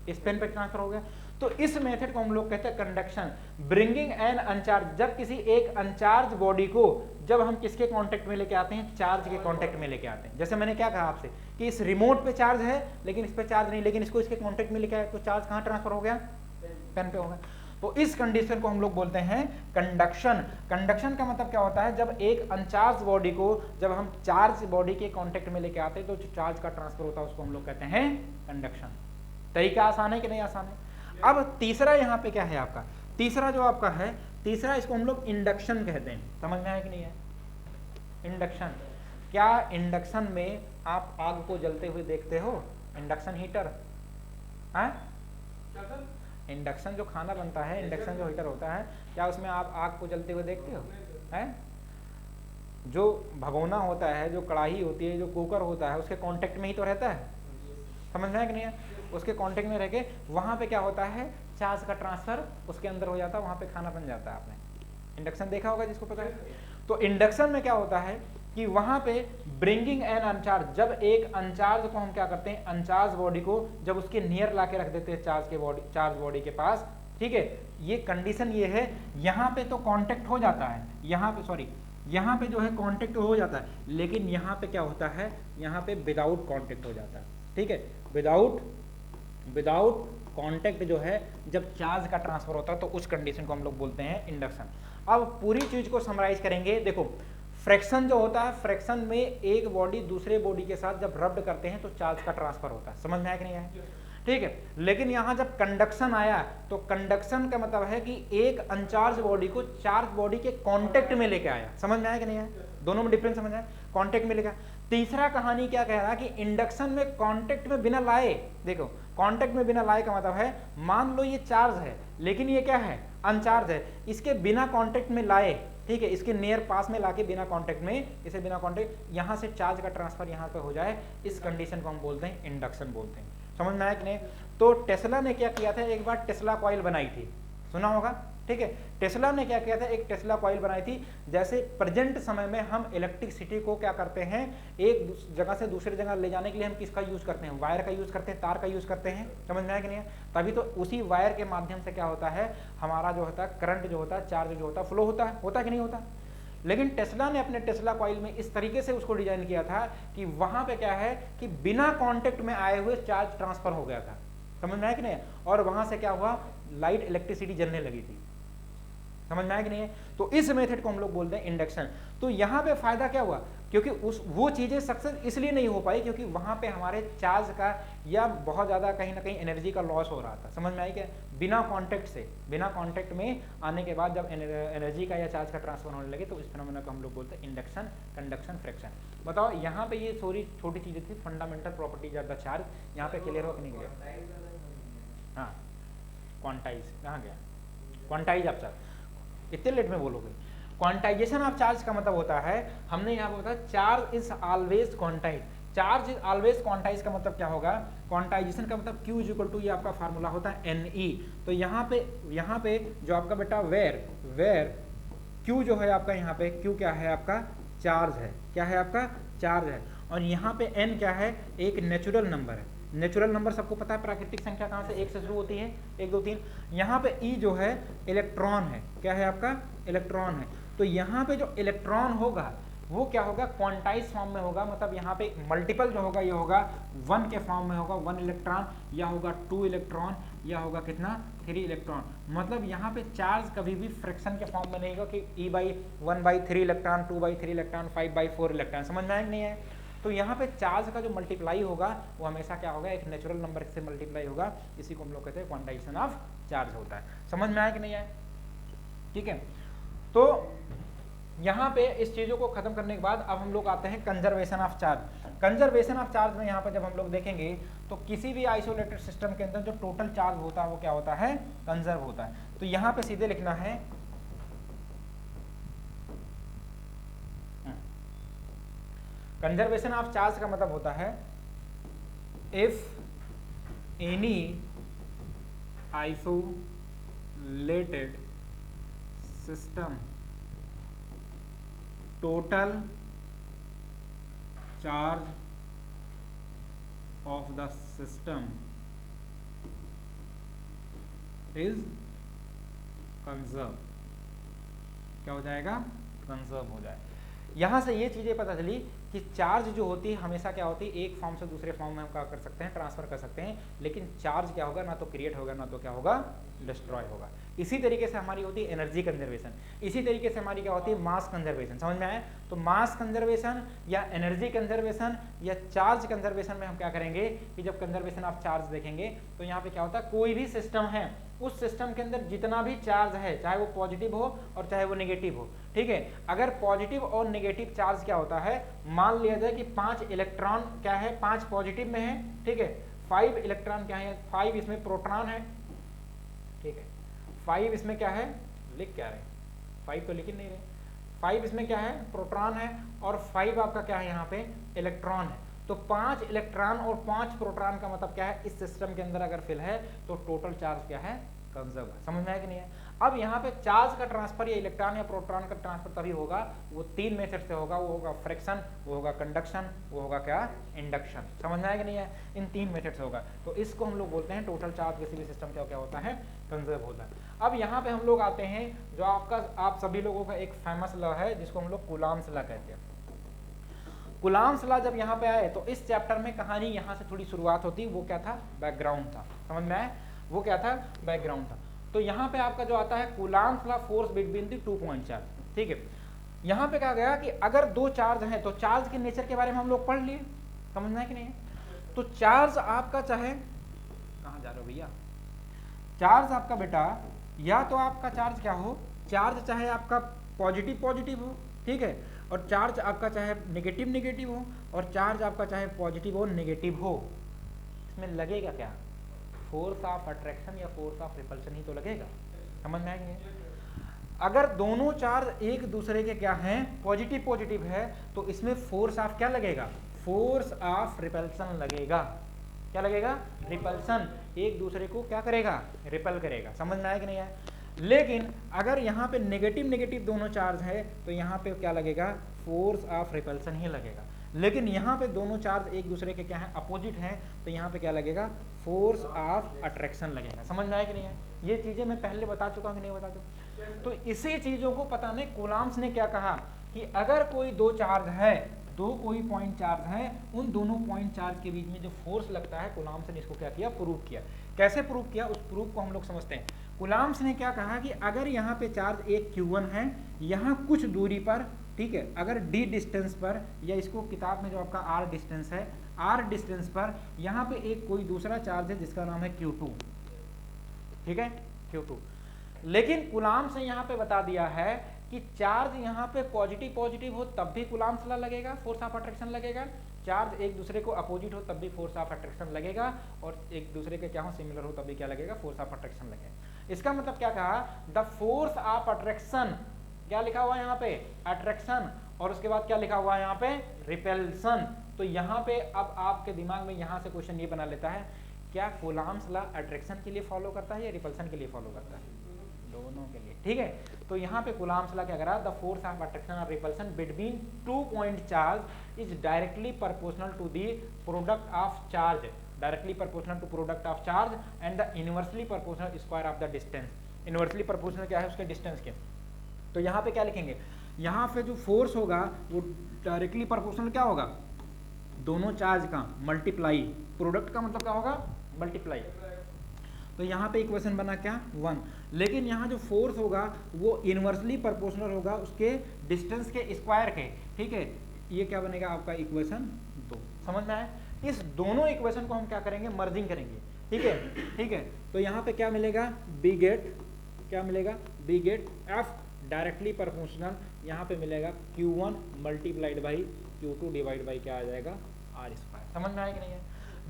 इस पेन पे ट्रांसफर हो गया। तो इस मेथड को हम लोग कहते हैं कंडक्शन। ब्रिंगिंग एन अनचार्ज, जब किसी एक अनचार्ज बॉडी को जब हम किसके कांटेक्ट में लेके आते हैं, चार्ज के कांटेक्ट में लेके आते हैं। जैसे मैंने क्या कहा आपसे कि इस रिमोट पे चार्ज है लेकिन इस पे चार्ज नहीं, लेकिन इसको इसके कांटेक्ट में लेके आए तो चार्ज कहाँ ट्रांसफर हो गया, पेन पे हो गया। तो इस कंडीशन को हम लोग बोलते हैं कंडक्शन। कंडक्शन का मतलब क्या होता है, जब एक अनचार्ज बॉडी को जब हम चार्ज बॉडी के कांटेक्ट में लेके आते हैं तो जो चार्ज का ट्रांसफर होता है उसको हम लोग कहते हैं कंडक्शन। तरीका आसान है कि नहीं आसान है? अब तीसरा यहाँ पे क्या है आपका, तीसरा जो आपका है, तीसरा इसको हम लोग इंडक्शन कहते हैं। समझ में आया कि नहीं है? इंडक्शन। क्या इंडक्शन में आप आग को जलते हुए देखते हो, इंडक्शन हीटर है, इंडक्शन जो खाना बनता है, इंडक्शन जो हीटर होता है, क्या उसमें आप आग को जलते हुए देखते हो? है जो भगोना होता है, जो कढ़ाई होती है, जो कुकर होता है, उसके कांटेक्ट में ही तो रहता है। समझ में आया कि नहीं है? उसके कांटेक्ट में रह के वहां पे क्या होता है, चार्ज का ट्रांसफर उसके अंदर हो जाता है, वहां पे खाना बन जाता है। आपने इंडक्शन देखा होगा जिसको पता है। तो इंडक्शन में क्या होता है कि वहां पे ब्रिंगिंग एन अनचार्ज, जब एक अनचार्ज को हम क्या करते हैं, अनचार्ज बॉडी को जब उसके नियर ला के रख देते हैं चार्ज बॉडी के पास, ठीक है। ये कंडीशन ये है, यहाँ पे तो कांटेक्ट हो जाता है, यहाँ पे सॉरी, यहाँ पे जो है कांटेक्ट हो जाता है, लेकिन यहाँ पे क्या होता है, यहाँ पे विदाउट कांटेक्ट हो जाता है, ठीक है। विदाउट कांटेक्ट जो है जब चार्ज का ट्रांसफर होता है तो उस कंडीशन को हम लोग बोलते हैं इंडक्शन। अब पूरी चीज को समराइज करेंगे। देखो फ्रैक्शन जो होता है, फ्रैक्शन में एक बॉडी दूसरे बॉडी के साथ जब रब्ड करते हैं तो चार्ज का ट्रांसफर होता है। समझ में आया कि नहीं आया? ठीक है। लेकिन यहां जब कंडक्शन आया तो कंडक्शन का मतलब है कि एक अनचार्ज बॉडी को चार्ज बॉडी के कांटेक्ट में लेके आया। समझ में आया कि नहीं आया? दोनों में डिफरेंस समझ आया? कांटेक्ट में लेके आया। तीसरा कहानी क्या कह रहा है कि इंडक्शन में कांटेक्ट में बिना लाए, देखो कांटेक्ट में बिना लाए का मतलब है, मान लो ये चार्ज है लेकिन ये क्या है, अनचार्ज है, इसके बिना कांटेक्ट में लाए, ठीक है, इसके नियर पास में लाके बिना कांटेक्ट में, इसे बिना कांटेक्ट यहां से चार्ज का ट्रांसफर यहां पे हो जाए, इस कंडीशन को हम बोलते हैं इंडक्शन बोलते हैं। समझ में आया कि नहीं? तो टेस्ला ने क्या किया था, एक बार टेस्ला कॉइल बनाई थी, सुना होगा, ठीक है। टेस्ला ने क्या किया था, एक टेस्ला कॉइल बनाई थी। जैसे प्रेजेंट समय में हम इलेक्ट्रिसिटी को क्या करते हैं, एक जगह से दूसरी जगह ले जाने के लिए हम किसका यूज करते हैं, वायर का यूज करते हैं, तार का यूज करते हैं। समझ में आया कि नहीं? तभी तो उसी वायर के माध्यम से क्या होता है, हमारा जो होता है करंट जो होता है, चार्ज जो होता है, फ्लो होता है कि नहीं होता? लेकिन टेस्ला ने अपने टेस्ला कॉइल में इस तरीके से उसको डिजाइन किया था कि वहां पे क्या है कि बिना कांटेक्ट में आए हुए चार्ज ट्रांसफर हो गया था। समझ में आया कि नहीं? और वहां से क्या हुआ, लाइट इलेक्ट्रिसिटी जलने लगी थी। समझ में आया कि नहीं है? तो इस मेथड को हम लोग बोलते हैं इंडक्शन। तो यहाँ पे फायदा क्या हुआ, क्योंकि वो चीजें सक्सेस इसलिए नहीं हो पाई क्योंकि वहां पे हमारे चार्ज का या बहुत ज्यादा कहीं ना कहीं एनर्जी का लॉस हो रहा था। समझ में आई क्या? बिना कांटेक्ट से, बिना कांटेक्ट में आने के बाद जब एनर्जी का या चार्ज का ट्रांसफर होने लगे तो इस फिनोमेना को हम लोग बोलते हैं इंडक्शन, कंडक्शन, फ्रिक्शन। बताओ यहाँ पे ये सॉरी छोटी चीजें थी, fundamental properties of the charge. यहाँ पे क्लियर हो कि नहीं क्लियर? हाँ, क्वांटाइज कहाँ गया, क्वांटाइज आप चार्ज इतने लेट में बोलोगे। क्वांटाइजेशन ऑफ चार्ज का मतलब होता है, हमने यहाँ पे बताया charge is always quantize. Charge is always quantize का मतलब क्या होगा, क्वांटाइजेशन का मतलब Q इज इक्वल टू, ये आपका फार्मूला होता है Ne। तो यहाँ पे जो आपका बेटा वेर Q जो है आपका, यहाँ पे Q क्या है आपका, चार्ज है, क्या है आपका, चार्ज है। और यहाँ पे N क्या है, एक नेचुरल नंबर है। नेचुरल नंबर सबको पता है, प्राकृतिक संख्या कहाँ से, 1 से शुरू होती है, 1 2 3। यहाँ पे E जो है इलेक्ट्रॉन है, क्या है आपका, इलेक्ट्रॉन है। तो यहाँ पे जो इलेक्ट्रॉन होगा वो क्या होगा, क्वांटाइज फॉर्म में होगा, मतलब यहाँ पे मल्टीपल जो होगा ये होगा 1 के फॉर्म में होगा, 1 इलेक्ट्रॉन, या होगा 2 इलेक्ट्रॉन, या होगा कितना, 3 इलेक्ट्रॉन। मतलब यहाँ पे चार्ज कभी भी फ्रैक्शन के फॉर्म में नहीं होगा कि E/1/3 इलेक्ट्रॉन, 2/3 इलेक्ट्रॉन, 5/4 इलेक्ट्रॉन, समझ में आया कि नहीं है। तो यहाँ पे चार्ज का जो मल्टीप्लाई होगा वो हमेशा क्या होगा, एक नेचुरल नंबर से मल्टीप्लाई होगा, इसी को हम लोग कहते हैं क्वांटाइजेशन ऑफ चार्ज होता है। समझ में आया कि नहीं आया, ठीक है। तो यहाँ पे इस चीजों को खत्म करने के बाद अब हम लोग आते हैं conservation of charge. Conservation of charge में यहाँ पर जब हम लोग देखेंगे तो किसी भी आइसोलेटेड सिस्टम के अंदर जो टोटल चार्ज होता है वो क्या होता है, कंजर्व होता है। तो यहाँ पे सीधे लिखना है कंजर्वेशन ऑफ चार्ज का मतलब होता है if any isolated system total charge of the system is conserved, क्या हो जाएगा, कंजर्व हो जाए। यहां से ये चीजें पता चली कि चार्ज जो होती है हमेशा क्या होती है, एक फॉर्म से दूसरे फॉर्म में हम क्या कर सकते हैं, ट्रांसफर कर सकते हैं, लेकिन चार्ज क्या होगा, ना तो क्रिएट होगा ना तो क्या होगा, डिस्ट्रॉय होगा। इसी तरीके से हमारी होती है एनर्जी कंजर्वेशन, इसी तरीके से हमारी क्या होती है, मास कंजर्वेशन। समझ में आया। तो मास कंजर्वेशन या एनर्जी कंजर्वेशन या चार्ज कंजर्वेशन में हम क्या करेंगे कि जब कंजर्वेशन ऑफ चार्ज देखेंगे तो यहाँ पे क्या होता है, कोई भी सिस्टम है उस सिस्टम के अंदर जितना भी चार्ज है, चाहे वो पॉजिटिव हो और चाहे वो नेगेटिव हो, ठीक है। अगर पॉजिटिव और नेगेटिव चार्ज क्या होता है, मान लिया जाए कि 5 इलेक्ट्रॉन क्या है, 5 पॉजिटिव में है, ठीक है, 5 इलेक्ट्रॉन क्या है, 5 इसमें प्रोटॉन है, ठीक है, 5 इसमें क्या है, लिख क्या रहे, 5 तो लिख ही नहीं रहे, 5 इसमें क्या है, प्रोटॉन है, और 5 आपका क्या है यहाँ पे, इलेक्ट्रॉन है। तो 5 इलेक्ट्रॉन और 5 प्रोटॉन का मतलब क्या है, इस सिस्टम के अंदर अगर फिल है तो टोटल चार्ज क्या है, कंजर्व है। समझ में आया कि नहीं है। अब यहाँ पे चार्ज का ट्रांसफर या इलेक्ट्रॉन या प्रोटॉन का ट्रांसफर तभी होगा, वो 3 मेथड से होगा, वो होगा फ्रिक्शन, वो होगा कंडक्शन, वो होगा क्या, इंडक्शन। समझ में आया कि नहीं है, इन 3 मेथड से होगा। तो इसको हम लोग बोलते हैं टोटल चार्ज किसी भी सिस्टम का क्या होता है, कंजर्व होता है। अब यहाँ पे हम लोग आते हैं जो आप सभी लोगों का एक फेमस लॉ है जिसको हम लोग कूलॉम्स लॉ कहते हैं। कूलॉम्स लॉ जब यहाँ पे आए तो इस चैप्टर में कहानी यहाँ से थोड़ी शुरुआत होती, वो क्या था, बैकग्राउंड था। समझ में आया, वो क्या था, बैकग्राउंड था। तो यहाँ पे आपका जो आता है Coulomb's law, force between the 2 point charge, ठीक है। यहाँ पे कहा गया कि अगर 2 चार्ज हैं तो चार्ज के नेचर के बारे में हम लोग पढ़ लिए, समझना है कि नहीं। तो चार्ज आपका चाहे, कहाँ जा रहे हो भैया, चार्ज आपका बेटा या तो आपका चार्ज क्या हो, चार्ज चाहे आपका पॉजिटिव पॉजिटिव हो, ठीक है, और चार्ज आपका चाहे नेगेटिव नेगेटिव हो, और चार्ज आपका चाहे पॉजिटिव हो नेगेटिव हो, इसमें लगेगा क्या, फोर्स ऑफ अट्रैक्शन या फोर्स ऑफ रिपल्शन ही तो लगेगा। समझ में आएंगे। अगर दोनों चार्ज एक दूसरे के क्या हैं, पॉजिटिव पॉजिटिव है, तो इसमें फोर्स ऑफ क्या लगेगा, फोर्स ऑफ रिपल्सन लगेगा। क्या लगेगा, रिपल्सन, एक दूसरे को क्या करेगा, रिपल करेगा। समझ में आया कि नहीं आया। लेकिन अगर यहाँ पे नेगेटिव नेगेटिव दोनों चार्ज है तो यहाँ पे क्या लगेगा, फोर्स ऑफ रिपल्सन ही लगेगा। लेकिन यहाँ पे दोनों चार्ज एक दूसरे के क्या है, अपोजिट हैं, तो यहाँ पे क्या लगेगा, फोर्स ऑफ अट्रैक्शन लगेगा। समझ में आया कि नहीं है। ये चीजें मैं पहले बता चुका हूँ कि नहीं बता चुका। तो इसी चीजों को पता नहीं कूलॉम्स ने क्या कहा कि अगर कोई 2 चार्ज है, 2 कोई पॉइंट चार्ज है, उन दोनों पॉइंट चार्ज के बीच में जो फोर्स लगता है, कूलॉम्स ने इसको क्या किया, प्रूव किया। कैसे प्रूव किया, उस प्रूफ को हम लोग समझते हैं। कूलॉम्स ने क्या कहा कि अगर यहाँ पे चार्ज एक Q1 है, यहाँ कुछ दूरी पर, ठीक है, अगर d डिस्टेंस पर, या इसको किताब में जो आपका r डिस्टेंस है, r डिस्टेंस पर यहाँ पे एक कोई दूसरा चार्ज है जिसका नाम है Q2, ठीक है, Q2। लेकिन कूलॉम्स ने यहाँ पे बता दिया है कि चार्ज यहाँ पे पॉजिटिव पॉजिटिव हो तब भी कूलॉम्स लॉ लगेगा, फोर्स ऑफ अट्रैक्शन लगेगा। चार्ज एक दूसरे को अपोजिट हो तब भी फोर्स ऑफ अट्रैक्शन लगेगा, और एक दूसरे के क्या हो, सिमिलर हो तब भी क्या लगेगा, फोर्स ऑफ अट्रैक्शन लगेगा। इसका मतलब क्या कहा, द फोर्स ऑफ अट्रैक्शन, क्या लिखा हुआ है यहाँ पे, अट्रैक्शन, और उसके बाद क्या लिखा हुआ है यहाँ पे, रिपल्सन। तो यहाँ पे अब आपके दिमाग में यहाँ से क्वेश्चन ये बना लेता है, क्या कूलम्ब्स लॉ अट्रैक्शन के लिए फॉलो करता है या रिपल्सन के लिए फॉलो करता है? दोनों के लिए, ठीक है। तो यहाँ पे कूलम्ब्स लॉ क्या करा, द फोर्स ऑफ अट्रैक्शन और repulsion between 2 point charge is directly proportional to the product of charge, directly proportional to product of charge and the inversely proportional square of the distance. Inversely proportional क्या है, उसके distance के। तो यहाँ पे क्या लिखेंगे, यहाँ पे जो फोर्स होगा वो डायरेक्टली प्रोपोर्शनल क्या होगा, दोनों चार्ज का मल्टीप्लाई, प्रोडक्ट का मतलब क्या होगा, मल्टीप्लाई। तो यहाँ पे इक्वेशन बना क्या, 1। लेकिन यहाँ जो फोर्स होगा वो इनवर्सली प्रोपोर्शनल होगा उसके डिस्टेंस के स्क्वायर के, ठीक है। ये क्या बनेगा आपका इक्वेशन 2। समझ में आया? इस दोनों इक्वेशन को हम क्या करेंगे, मर्जिंग करेंगे, ठीक है, ठीक है। तो यहाँ पे क्या मिलेगा, बी गेट, क्या मिलेगा, we get F directly proportional, यहाँ पे मिलेगा Q1 multiplied by Q2 divide by क्या आ जाएगा, R स्क्वायर। समझ में आया कि नहीं है?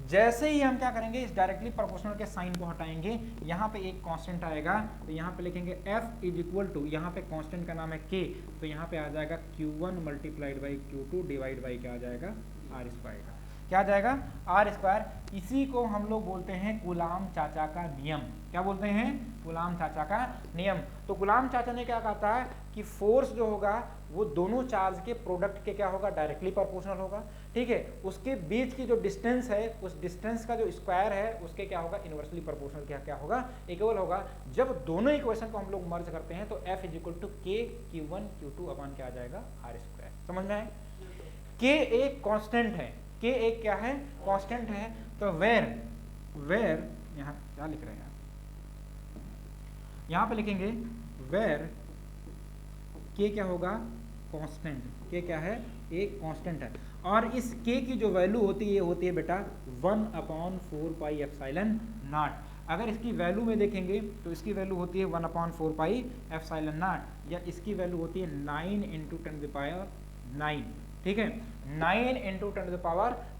जैसे ही हम क्या करेंगे, इस डायरेक्टली प्रोपोर्शनल के साइन को हटाएंगे, यहाँ पे एक कांस्टेंट आएगा, तो यहाँ पे लिखेंगे F इज इक्वल टू, यहाँ पे कांस्टेंट का नाम है K, तो यहाँ पे आ जाएगा Q1 multiplied by Q2 divide by क्या आ जाएगा, R स्क्वायर। क्या आ जाएगा, R स्क्वायर। इसी को हम लोग बोलते हैं कूलाम चाचा का नियम। क्या बोलते हैं, कूलाम चाचा का नियम। तो कूलाम चाचा ने क्या कहा है कि फोर्स जो होगा वो दोनों चार्ज के प्रोडक्ट के क्या होगा, डायरेक्टली प्रोपोर्शनल होगा, ठीक है। उसके बीच की जो डिस्टेंस है, उस डिस्टेंस का जो स्क्वायर है उसके क्या होगा, इनवर्सली प्रोपोर्शनल क्या होगा, इक्वल होगा। जब दोनों इक्वेशन को हम लोग मर्ज करते हैं तो F is equal to K Q1 Q2 अपन क्या आ जाएगा, R स्क्वायर। समझ में आए? K एक कांस्टेंट है, K एक क्या है, कांस्टेंट है। तो वेर यहाँ क्या लिख रहे हैं, यहाँ पे लिखेंगे वेर K क्या होगा, कांस्टेंट। K क्या है, एक कांस्टेंट है। और इस K की जो वैल्यू होती है, ये होती है बेटा 1/4 पाई एप्सिलॉन नॉट। अगर इसकी वैल्यू में देखेंगे तो इसकी वैल्यू होती है 1/4 पाई एप्सिलॉन नॉट, या इसकी वैल्यू होती है 9 × 10⁹, ठीक है, 9 ×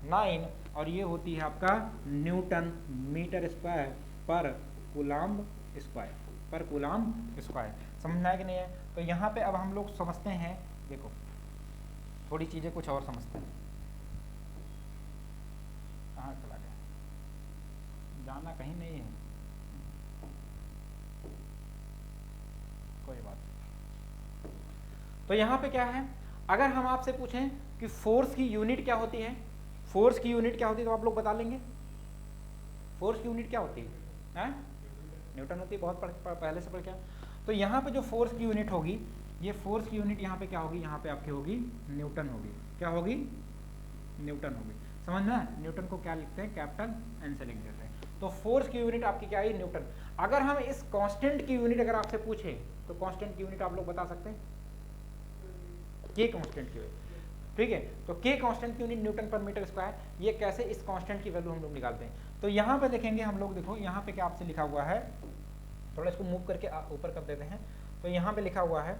10⁹, और ये होती है आपका न्यूटन मीटर स्क्वायर पर कूलाम्ब स्क्वायर, पर कूलाम्ब स्क्वायर। समझ में आया कि नहीं है? तो यहाँ पे अब हम लोग समझते हैं, देखो थोड़ी चीजें कुछ और समझते हैं। कहाँ चला गया, जाना कहीं नहीं है, कोई बात नहीं। तो यहाँ पे क्या है, अगर हम आपसे पूछें कि फोर्स की यूनिट क्या होती है, फोर्स की यूनिट क्या होती है, तो आप लोग बता लेंगे फोर्स की यूनिट क्या होती है, न्यूटन होती है, बहुत पहले से पढ़ क्या। तो यहाँ पे जो फोर्स की यूनिट होगी, ये फोर्स की यूनिट यहाँ पे क्या होगी, यहाँ पे आपकी होगी न्यूटन होगी। क्या होगी, न्यूटन होगी। समझ में? न्यूटन को क्या लिखते हैं, कैपिटल एन से लिख देते हैं। तो फोर्स की यूनिट आपकी क्या है, न्यूटन। अगर हम इस कांस्टेंट की यूनिट अगर आपसे पूछे तो कांस्टेंट की यूनिट आप लोग बता सकते हैं, के कांस्टेंट की यूनिट, ठीक है। तो के कांस्टेंट की यूनिट न्यूटन पर मीटर स्क्वायर। ये कैसे, इस कांस्टेंट की वैल्यू हम लोग निकालते हैं। तो यहाँ पे देखेंगे हम लोग, देखो यहाँ पे क्या आपसे लिखा हुआ है, थोड़ा इसको मूव करके ऊपर कर देते हैं। तो यहाँ पे लिखा हुआ है,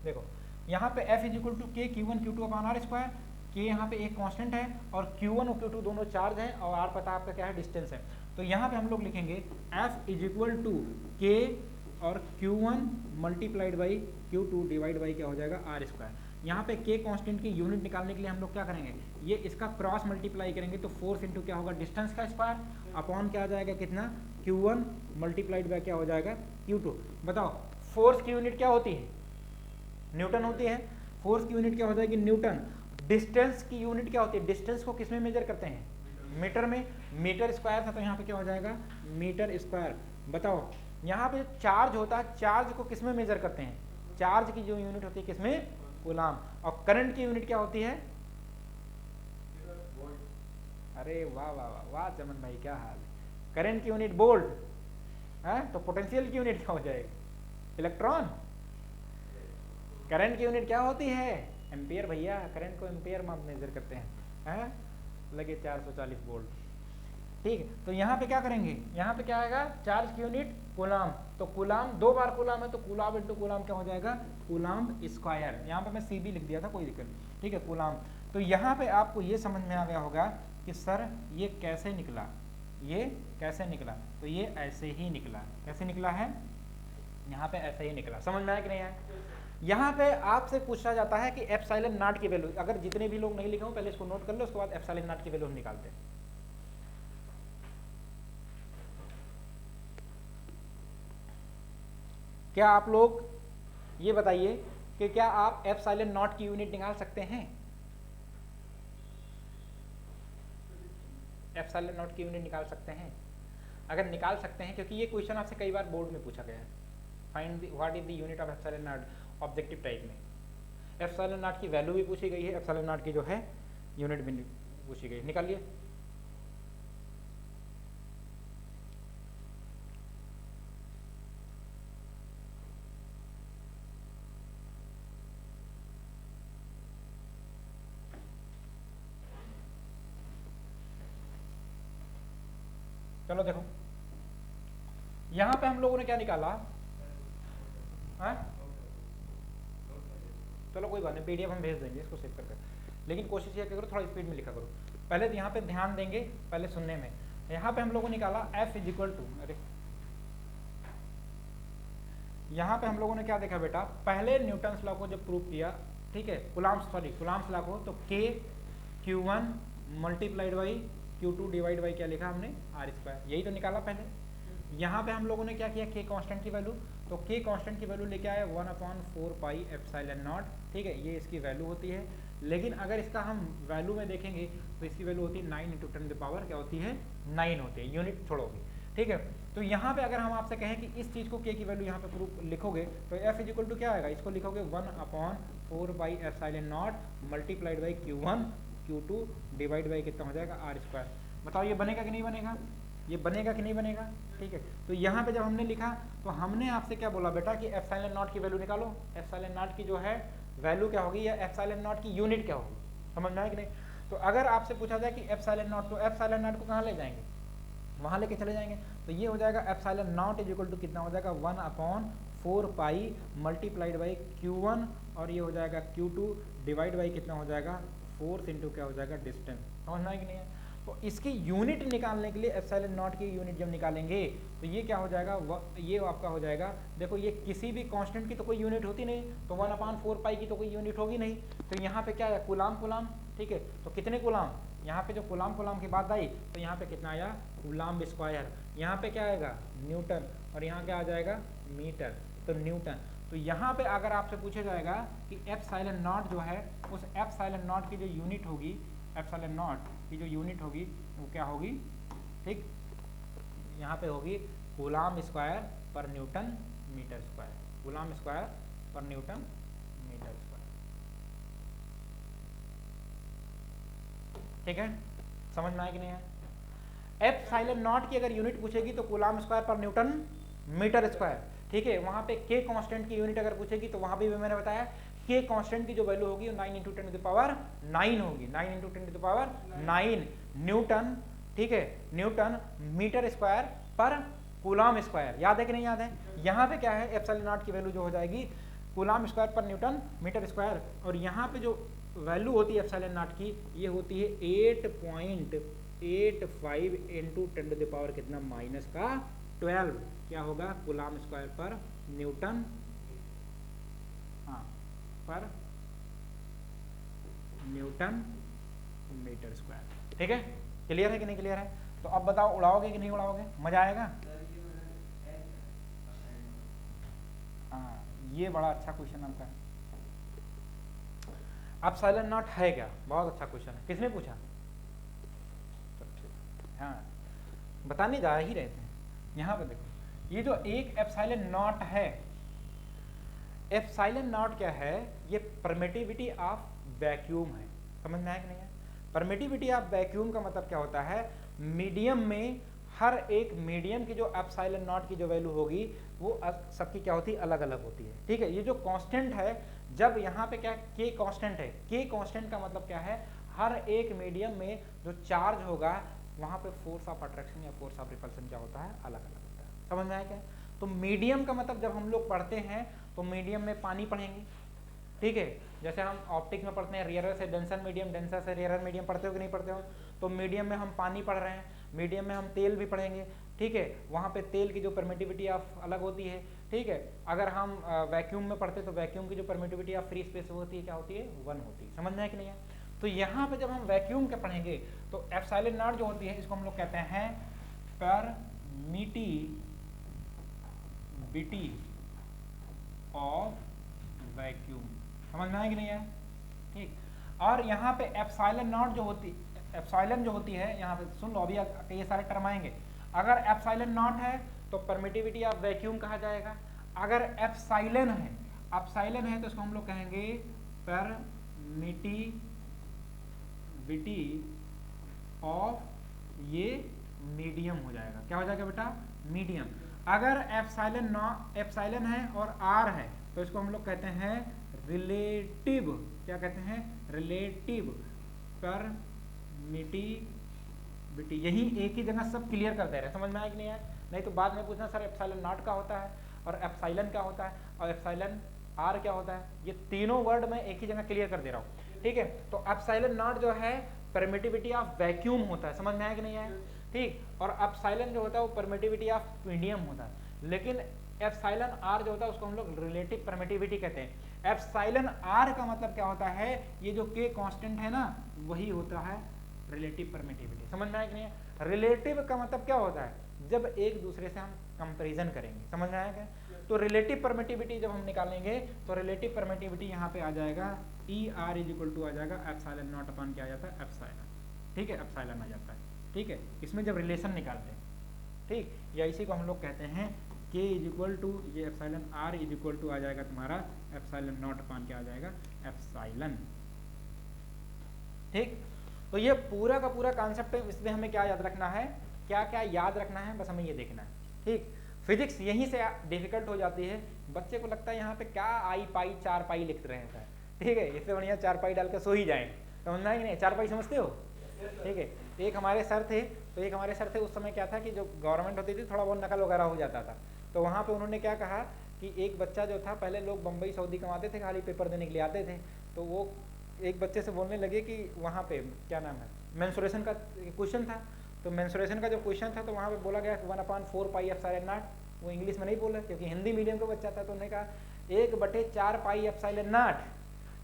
देखो यहाँ पे F is equal to K Q1 Q2/R square. K यहाँ पे एक कांस्टेंट है और Q1 और Q2 दोनों चार्ज हैं, और R पता आपका क्या है, डिस्टेंस है। तो यहाँ पे हम लोग लिखेंगे F is equal to K और Q1 multiplied by Q2 divide by क्या हो जाएगा, R स्क्वायर। यहाँ पे K कांस्टेंट की यूनिट निकालने के लिए हम लोग क्या करेंगे, ये इसका क्रॉस मल्टीप्लाई करेंगे, तो फोर्स इंटू क्या होगा, डिस्टेंस का स्क्वायर अपॉन क्या आ जाएगा, कितना, Q1 मल्टीप्लाइड बाई क्या हो जाएगा, Q2। बताओ फोर्स की यूनिट क्या होती है, न्यूटन होती है। फोर्स की यूनिट क्या हो जाएगी, न्यूटन। डिस्टेंस की यूनिट क्या होती है, डिस्टेंस को किस में मेजर करते हैं, मीटर में। मीटर स्क्वायर था तो यहाँ पे क्या हो जाएगा, मीटर स्क्वायर। बताओ यहाँ पे चार्ज होता है, चार्ज को किस में मेजर करते हैं, चार्ज की जो यूनिट होती है किसमें, कूलाम। और करंट की यूनिट क्या होती है, अरे वाह वाह वाह वाह चमन भाई, क्या हाल है। करंट की यूनिट वोल्ट है, तो पोटेंशियल की यूनिट क्या हो जाएगी, इलेक्ट्रॉन। करंट की यूनिट क्या होती है, एम्पियर भैया, करंट को एम्पियर में मेजर करते हैं, लगे 440 वोल्ट, ठीक है। तो यहाँ पे क्या करेंगे, यहाँ पे क्या आएगा, चार्ज की यूनिट कूलाम। तो कूलाम 2 बार कूलाम है, तो कूलाम इंटू कूलाम क्या हो जाएगा, कूलाम स्क्वायर। यहाँ पे मैं सी भी लिख दिया था, कोई दिक्कत नहीं, ठीक है, कूलाम। तो यहाँ पे आपको ये समझ में आ गया होगा कि सर ये कैसे निकला, ये कैसे निकला। तो ये ऐसे ही निकला, कैसे निकला है, यहाँ पे ऐसे ही निकला। समझ में आया कि नहीं आया। यहाँ पे आपसे पूछा जाता है कि एप्सिलॉन नॉट की वैल्यू, अगर जितने भी लोग नहीं लिखे हो पहले इसको नोट कर लो, उसके बाद एप्सिलॉन नॉट की वैल्यू हम निकालते हैं। क्या आप लोग ये बताइए कि क्या आप एप्सिलॉन नॉट की यूनिट निकाल सकते हैं? एप्सिलॉन नॉट की यूनिट निकाल सकते हैं? अगर निकाल सकते हैं, क्योंकि ये क्वेश्चन आपसे कई बार बोर्ड में पूछा गया है, find what is the unit of epsilon not objective type में। एप्सिलॉन नॉट की वैल्यू भी पूछी गई है, एप्सिलॉन नॉट की जो है यूनिट भी पूछी गई है। निकालिए। चलो देखो, यहां पे हम लोगों ने क्या निकाला है? चलो कोई बात नहीं, पीडीएफ हम भेज देंगे इसको सेव करके, लेकिन कोशिश ये करो थोड़ा स्पीड में लिखा करो। पहले तो यहाँ पे ध्यान देंगे, पहले सुनने में। यहाँ पे हम लोगों ने निकाला F इज इक्वल टू, अरे यहाँ पे हम लोगों ने क्या देखा बेटा, पहले न्यूटन्स लॉ को जब प्रूव किया, ठीक है, कुलाम्स लॉ को, तो K Q1 multiplied by Q2 divide by क्या लिखा हमने, R², यही तो निकाला पहले। यहाँ पे हम लोगों ने क्या किया, K कांस्टेंट की वैल्यू, तो K कांस्टेंट की वैल्यू लेके आए 1/4 पाई एप्सिलॉन नॉट, ठीक है, ये इसकी वैल्यू होती है। लेकिन अगर इसका हम वैल्यू में देखेंगे तो इसकी वैल्यू होती है 9 × 10⁻, क्या होती है, 9 होती है, यूनिट छोड़ोगे, ठीक है। तो यहाँ पे अगर हम आपसे कहें कि इस चीज़ को K की वैल्यू यहाँ पे प्रूफ लिखोगे तो F इज इक्वल टू क्या आएगा, इसको लिखोगे 1/4 pi epsilon not multiplied by Q1 Q2 divide by कितना हो जाएगा, R²। बताओ ये बनेगा कि नहीं बनेगा, ये बनेगा कि नहीं बनेगा, ठीक है। तो यहाँ पे जब हमने लिखा तो हमने आपसे क्या बोला बेटा कि एप्सिलॉन नॉट की वैल्यू निकालो। एप्सिलॉन नॉट की जो है वैल्यू क्या होगी, या एप्सिलॉन नॉट की यूनिट क्या होगी, समझ में आया कि नहीं। तो अगर आपसे पूछा जाए कि एप्सिलॉन नॉट, तो एप्सिलॉन नॉट को कहाँ ले जाएंगे, वहाँ लेके चले जाएंगे। तो ये हो जाएगा epsilon naught is equal to कितना हो जाएगा, 1/4 पाई मल्टीप्लाइड बाई Q1, और ये हो जाएगा Q2 डिवाइड बाई कितना हो जाएगा, 4 इंटू क्या हो जाएगा, डिस्टेंस। समझ में आया कि नहीं है। तो इसकी यूनिट निकालने के लिए एप्सिलॉन नॉट की यूनिट जब निकालेंगे तो ये क्या हो जाएगा, ये आपका हो जाएगा, देखो ये किसी भी कांस्टेंट की तो कोई यूनिट होती नहीं, तो 1/4 पाई की तो कोई यूनिट होगी नहीं। तो यहाँ पे क्या है, कुलाम, ठीक है। तो कितने कुलाम, यहाँ पे जो कुलाम की बात आई तो यहाँ पे कितना आया, कुलाम स्क्वायर। यहाँ पे क्या आएगा, न्यूटन, और यहाँ क्या आ जाएगा, मीटर, तो न्यूटन। तो यहाँ पे अगर आपसे पूछा जाएगा कि एप्सिलॉन नॉट जो है, उस एप्सिलॉन नॉट की जो यूनिट होगी, एप्सिलॉन नॉट की जो यूनिट होगी वो क्या होगी, ठीक, यहाँ पे होगी coulomb square per newton metre square, coulomb square per newton metre square, ठीक है, समझ में आया कि नहीं है। एप्सिलॉन नॉट की अगर यूनिट पूछेगी तो coulomb square per newton metre square, ठीक है। वहाँ पे K कांस्टेंट की यूनिट अगर पूछेगी तो वहाँ भी मैंने बताया K कांस्टेंट की जो वैल्यू होगी वो 9 × 10⁻9 होगी, 9 × 10⁻9 न्यूटन, ठीक है, न्यूटन मीटर स्क्वायर पर कूलाम स्क्वायर। याद है कि नहीं याद है। यहाँ पे क्या है, एप्सिलॉन नॉट की वैल्यू जो हो जाएगी coulomb square per newton metre square, और यहाँ पे जो वैल्यू होती है एप्सिलॉन नॉट की, ये होती है 8.85 × 10⁻, कितना, -12, क्या होगा, कूलाम स्क्वायर पर न्यूटन, हाँ, पर न्यूटन मीटर स्क्वायर, ठीक है। क्लियर है कि नहीं क्लियर है। तो अब बताओ उड़ाओगे कि नहीं उड़ाओगे, मजा आएगा। हाँ, ये बड़ा अच्छा क्वेश्चन आपका है। एप्सिलॉन नॉट है क्या, बहुत अच्छा क्वेश्चन है, किसने पूछा, हाँ, बताने जा ही रहे थे। यहाँ पे देखो, ये जो एक एप्सिलॉन नॉट है, एप्सिलॉन नॉट क्या है, ये परमिटिविटी ऑफ वैक्यूम है, समझ में आया कि नहीं है। परमिटिविटी ऑफ वैक्यूम का मतलब क्या होता है, मीडियम में हर एक मीडियम की जो एप्सिलॉन नॉट की जो वैल्यू होगी वो सबकी क्या होती है, अलग अलग होती है, ठीक है। ये जो कांस्टेंट है, जब यहाँ पे क्या K कांस्टेंट है, K कांस्टेंट का मतलब क्या है, हर एक मीडियम में जो चार्ज होगा वहाँ पे फोर्स ऑफ अट्रैक्शन या फोर्स ऑफ रिपल्सन क्या होता है, अलग अलग होता है, समझ में आया क्या। तो मीडियम का मतलब जब हम लोग पढ़ते हैं तो मीडियम में पानी पढ़ेंगे, ठीक है। जैसे हम ऑप्टिक्स में पढ़ते हैं रेयरर से डेंसर मीडियम, डेंसर से रेयरर मीडियम, पढ़ते हो कि नहीं पढ़ते हो। तो मीडियम में हम पानी पढ़ रहे हैं, मीडियम में हम तेल भी पढ़ेंगे, ठीक है। वहाँ पे तेल की जो परमिटिविटी ऑफ अलग होती है, ठीक है। अगर हम वैक्यूम में पढ़ते तो वैक्यूम की जो परमिटिविटी ऑफ फ्री स्पेस होती है क्या होती है, 1 होती है। समझ में है कि नहीं है? तो यहाँ पे जब हम वैक्यूम के पढ़ेंगे तो एप्सिलॉन नॉट जो होती है इसको हम लोग कहते हैं परमिटिविटी ऑफ वैक्यूम। समझ में है कि नहीं है? ठीक। और यहाँ पे एप्सिलॉन नॉट जो होती, एप्सिलॉन जो होती है, यहाँ पे सुन लो, अभी ये सारे टर्म आएंगे। अगर एप्सिलॉन नॉट है तो परमिटिविटी ऑफ वैक्यूम कहा जाएगा। अगर एप्सिलॉन है तो इसको हम लोग कहेंगे परमिटिविटी ऑफ ये मीडियम हो जाएगा। क्या हो जाएगा बेटा? मीडियम। अगर एप्सिलॉन है और आर है तो इसको हम लोग कहते हैं रिलेटिव। क्या कहते हैं? Relative permittivity. यही एक ही जगह सब क्लियर कर दे रहे हैं। समझ में आया कि नहीं आया? नहीं तो बाद में पूछना सर एप्सिलॉन नॉट का होता है और एप्सिलॉन क्या होता है और एप्सिलॉन आर क्या होता है। ये तीनों वर्ड मैं एक ही जगह क्लियर कर दे रहा हूँ। ठीक है। तो एप्सिलॉन नॉट जो है परमिटिविटी ऑफ वैक्यूम होता है। समझ में आया कि नहीं आया? ठीक। और एप्सिलॉन जो होता है वो परमिटिविटी ऑफ मीडियम होता है। लेकिन एप्सिलॉन आर जो होता है उसको हम लोग रिलेटिव परमिटिविटी कहते हैं। एप्सिलॉन आर का मतलब क्या होता है? ये जो के कांस्टेंट है ना, वही होता है रिलेटिव परमिटिविटी। समझ में आया कि नहीं? रिलेटिव का मतलब क्या होता है? जब एक दूसरे से हम कंपैरिजन करेंगे। समझ में आया क्या? तो रिलेटिव परमिटिविटी जब हम निकालेंगे तो रिलेटिव परमिटिविटी यहाँ पे आ जाएगा E R is equal to आ जाएगा एप्सिलॉन नॉट अपॉन क्या आ जाता है, एप्सिलॉन। ठीक है, एप्सिलॉन आ जाता है। ठीक है, इसमें जब रिलेशन निकालते हैं, ठीक, या इसी को हम लोग कहते हैं के इज इक्वल टू ये epsilon R is equal to आ जाएगा तुम्हारा एप्सिलॉन नॉट अपॉन क्या आ जाएगा, एप्सिलॉन। ठीक, तो ये पूरा का पूरा कॉन्सेप्ट है। इसमें हमें क्या याद रखना है, क्या क्या याद रखना है, बस हमें ये देखना है। ठीक, फिजिक्स यहीं से डिफिकल्ट हो जाती है। बच्चे को लगता है यहाँ पे क्या आई पाई 4 पाई लिख रहे हैं। ठीक है, इससे बढ़िया 4 पाई डाल के सो ही जाए। समझना है कि नहीं? 4 पाई समझते हो? ठीक है। एक हमारे सर थे, तो एक हमारे सर थे, उस समय क्या था कि जो गवर्नमेंट होती थी थोड़ा बहुत नकल वगैरह हो जाता था। तो वहाँ पे उन्होंने क्या कहा कि एक बच्चा जो था, पहले लोग बम्बई सऊदी कमाते थे, खाली पेपर देने के लिए आते थे, तो वो एक बच्चे से बोलने लगे कि वहाँ पे क्या नाम है, मेंसुरेशन का क्वेश्चन था। तो मेंसुरेशन का जो क्वेश्चन था तो वहाँ पे बोला गया 1/4 पाई एप्सिलॉन नॉट। वो इंग्लिश में नहीं बोला क्योंकि हिंदी मीडियम का बच्चा था, तो उन्होंने कहा 1/4 पाई एप्सिलॉन नॉट।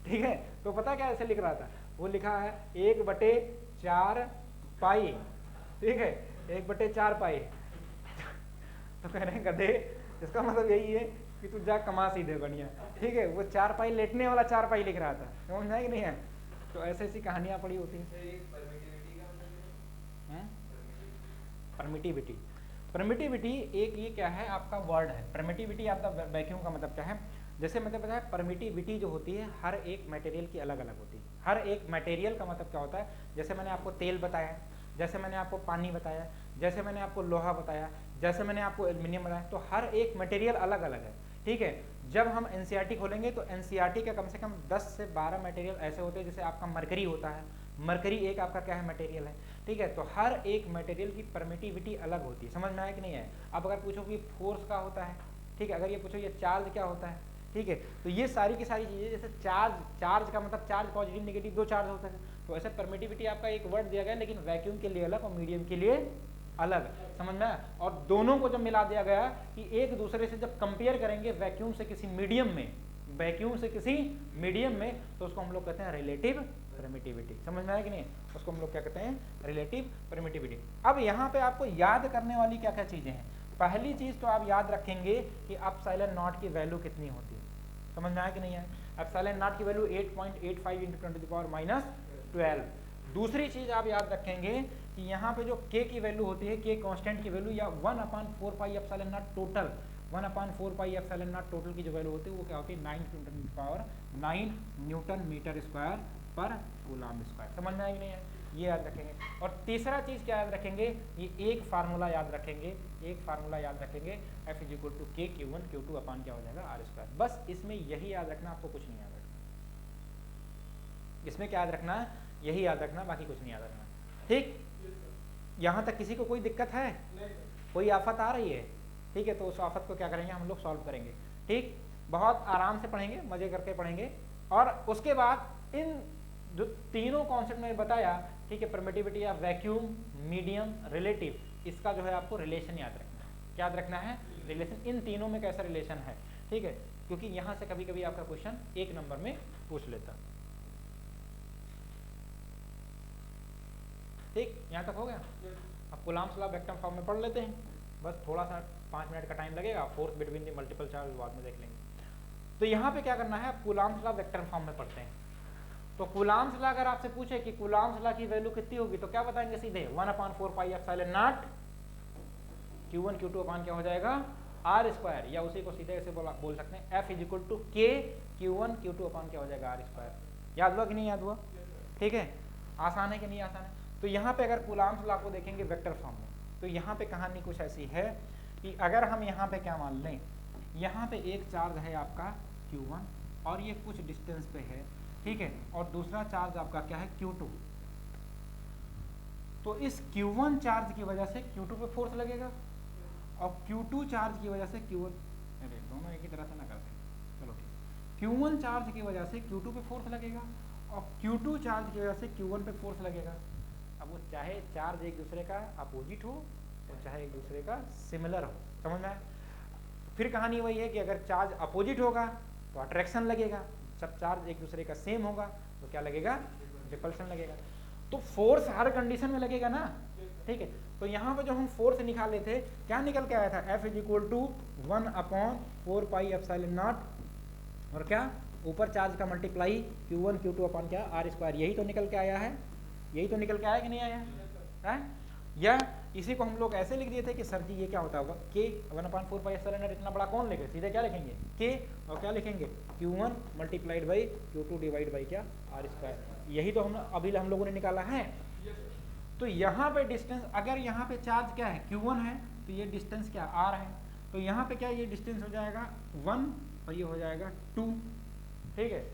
ठीक है, तो पता क्या ऐसे लिख रहा था, वो लिखा है 1/4 पाई। ठीक है, 1/4 पाई। तो कह रहे हैं गधे, इसका मतलब यही है कि तू जा कमा सीधे बढ़िया। ठीक है, वो 4 पाई लेटने वाला 4 पाई लिख रहा था। समझ में है कि नहीं है? तो ऐसी ऐसी कहानियां पड़ी होती हैं। परमिटिविटी, परमिटिविटी एक ये क्या है आपका वर्ड है। परमिटिविटी आपका वैक्यूम का मतलब क्या है? जैसे मैंने बताया परमिटिविटी जो होती है हर एक मटेरियल की अलग अलग होती है। हर एक मटेरियल का मतलब क्या होता है, जैसे मैंने आपको तेल बताया, जैसे मैंने आपको पानी बताया, जैसे मैंने आपको लोहा बताया, जैसे मैंने आपको एल्युमिनियम बताया, तो हर एक मटेरियल अलग अलग है। ठीक है, जब हम एनसीईआरटी खोलेंगे तो एनसीईआरटी का कम से कम 10 से 12 मटेरियल ऐसे होते हैं, जैसे आपका मरकरी होता है। मरकरी एक आपका क्या है, मटेरियल है। ठीक है, तो हर एक मटेरियल की परमिटिविटी अलग होती है। समझ में आया कि नहीं है? अब अगर पूछो कि फोर्स का होता है, ठीक है, अगर ये पूछो ये चार्ज क्या होता है, ठीक है, तो ये सारी की सारी चीज़ें, जैसे चार्ज का मतलब चार्ज पॉजिटिव नेगेटिव 2 चार्ज होते हैं। तो ऐसे परमिटिविटी आपका एक वर्ड दिया गया, लेकिन वैक्यूम के लिए अलग और मीडियम के लिए अलग। समझ में आया? और दोनों को जब मिला दिया गया कि एक दूसरे से जब कंपेयर करेंगे वैक्यूम से किसी मीडियम में, वैक्यूम से किसी मीडियम में, तो उसको हम लोग कहते हैं रिलेटिव परमिटिविटी। समझ में आया कि नहीं? उसको हम लोग क्या कहते हैं, रिलेटिव परमिटिविटी। अब यहाँ पे आपको याद करने वाली क्या क्या चीजें हैं। पहली चीज तो आप याद रखेंगे कि एप्सिलॉन नॉट की वैल्यू कितनी होती है। समझ में आया कि नहीं है? एप्सिलॉन नॉट की वैल्यू 8.85 × 10⁻12। दूसरी चीज आप याद रखेंगे कि यहाँ पे जो k की वैल्यू होती है, k कांस्टेंट की वैल्यू, या 1/4 pi epsilon not total, 1/4 pi epsilon not total की जो वैल्यू होती है वो क्या होती है, 9 × 10⁹ न्यूटन मीटर स्क्वायर पर कूलम्ब स्क्वायर। समझ में आया कि नहीं है? ये याद रखेंगे। और तीसरा चीज क्या याद रखेंगे, ये एक फार्मूला याद रखेंगे, एक फार्मूला याद रखेंगे, F = K Q1 Q2 upon क्या हो जाएगा, R²। बस इसमें यही याद रखना, आपको कुछ नहीं याद रखना। इसमें क्या याद रखना है, यही याद रखना, बाकी कुछ नहीं याद रखना। ठीक, यहाँ तक किसी को कोई दिक्कत है? कोई आफत आ रही है? ठीक है, तो उस आफत को क्या करेंगे, हम लोग सॉल्व करेंगे। ठीक, बहुत आराम से पढ़ेंगे, मजे करके पढ़ेंगे। और उसके बाद इन जो तीनों कॉन्सेप्ट मैंने बताया, ठीक है, परमिटिविटी या वैक्यूम, मीडियम, रिलेटिव, इसका जो है आपको रिलेशन याद रखना है। क्या याद रखना है? रिलेशन इन तीनों में कैसा रिलेशन है, ठीक है, क्योंकि यहाँ से कभी कभी आपका क्वेश्चन 1 नंबर में पूछ लेता। ठीक, यहाँ तक हो गया। अब कूलम्ब्स लॉ वेक्टर फॉर्म में पढ़ लेते हैं, बस थोड़ा सा 5 मिनट का टाइम लगेगा, force between the multiple charge बाद में देख लेंगे। तो यहाँ पे क्या करना है, कूलम्ब्स लॉ वेक्टर फॉर्म में पढ़ते हैं। तो कूलम्ब्स लॉ अगर आपसे पूछे कि कूलम्ब्स लॉ की वैल्यू कितनी होगी तो क्या बताएंगे सीधे 1/4 pi epsilon not Q1 Q2 अपान क्या हो जाएगा आर स्क्वायर, या उसी को सीधे ऐसे बोल सकते हैं F इज इक्वल टू के Q1 Q2 अपान क्या हो जाएगा आर स्क्वायर। याद हुआ कि नहीं याद हुआ? ठीक है, आसान है कि नहीं आसान है? तो यहाँ पे अगर कूलम्ब्स लॉ को देखेंगे वेक्टर फॉर्म में, तो यहाँ पे कहानी कुछ ऐसी है कि अगर हम यहाँ पे क्या मान लें, यहाँ पे एक चार्ज है आपका Q1 और ये कुछ डिस्टेंस पे है, ठीक है, और दूसरा चार्ज आपका क्या है Q2। तो इस Q1 चार्ज की वजह से Q2 पे फोर्स लगेगा और Q2 चार्ज की वजह से Q1, अरे दोनों एक ही तरह से ना करते, चलो ठीक, Q1 चार्ज की वजह से Q2 पे फोर्स लगेगा और Q2 चार्ज की वजह से Q1 पे फोर्स लगेगा। अब वो चाहे चार्ज एक दूसरे का अपोजिट हो और चाहे एक दूसरे का सिमिलर हो, समझ में आया? फिर कहानी वही है कि अगर चार्ज अपोजिट होगा तो अट्रैक्शन लगेगा, जब चार्ज एक दूसरे का सेम होगा तो क्या लगेगा, रिपल्शन लगेगा। तो फोर्स हर कंडीशन में लगेगा ना, ठीक है। तो यहाँ पे जो हम फोर्स निकाले थे क्या निकल के आया था, F is equal to 1/4 pi epsilon naught और क्या ऊपर चार्ज का मल्टीप्लाई Q1 Q2 अपॉन क्या आर स्क्वायर, यही तो निकल के आया है, यही तो निकल के आया कि नहीं आया है? या इसी को हम लोग ऐसे लिख दिए थे कि सर जी ये क्या होता होगा K 1/4 पाई एप्सिलॉन नॉट, इतना बड़ा कौन लिखे, सीधे क्या लिखेंगे K और क्या लिखेंगे Q1 multiplied by Q2 divide by क्या आर स्क्वायर, यही तो हम लोगों ने निकाला है। तो यहाँ पे डिस्टेंस, अगर यहाँ पे चार्ज क्या है Q1 है तो ये डिस्टेंस क्या R है, तो यहाँ पे क्या ये डिस्टेंस हो जाएगा 1 और ये हो जाएगा 2, ठीक है।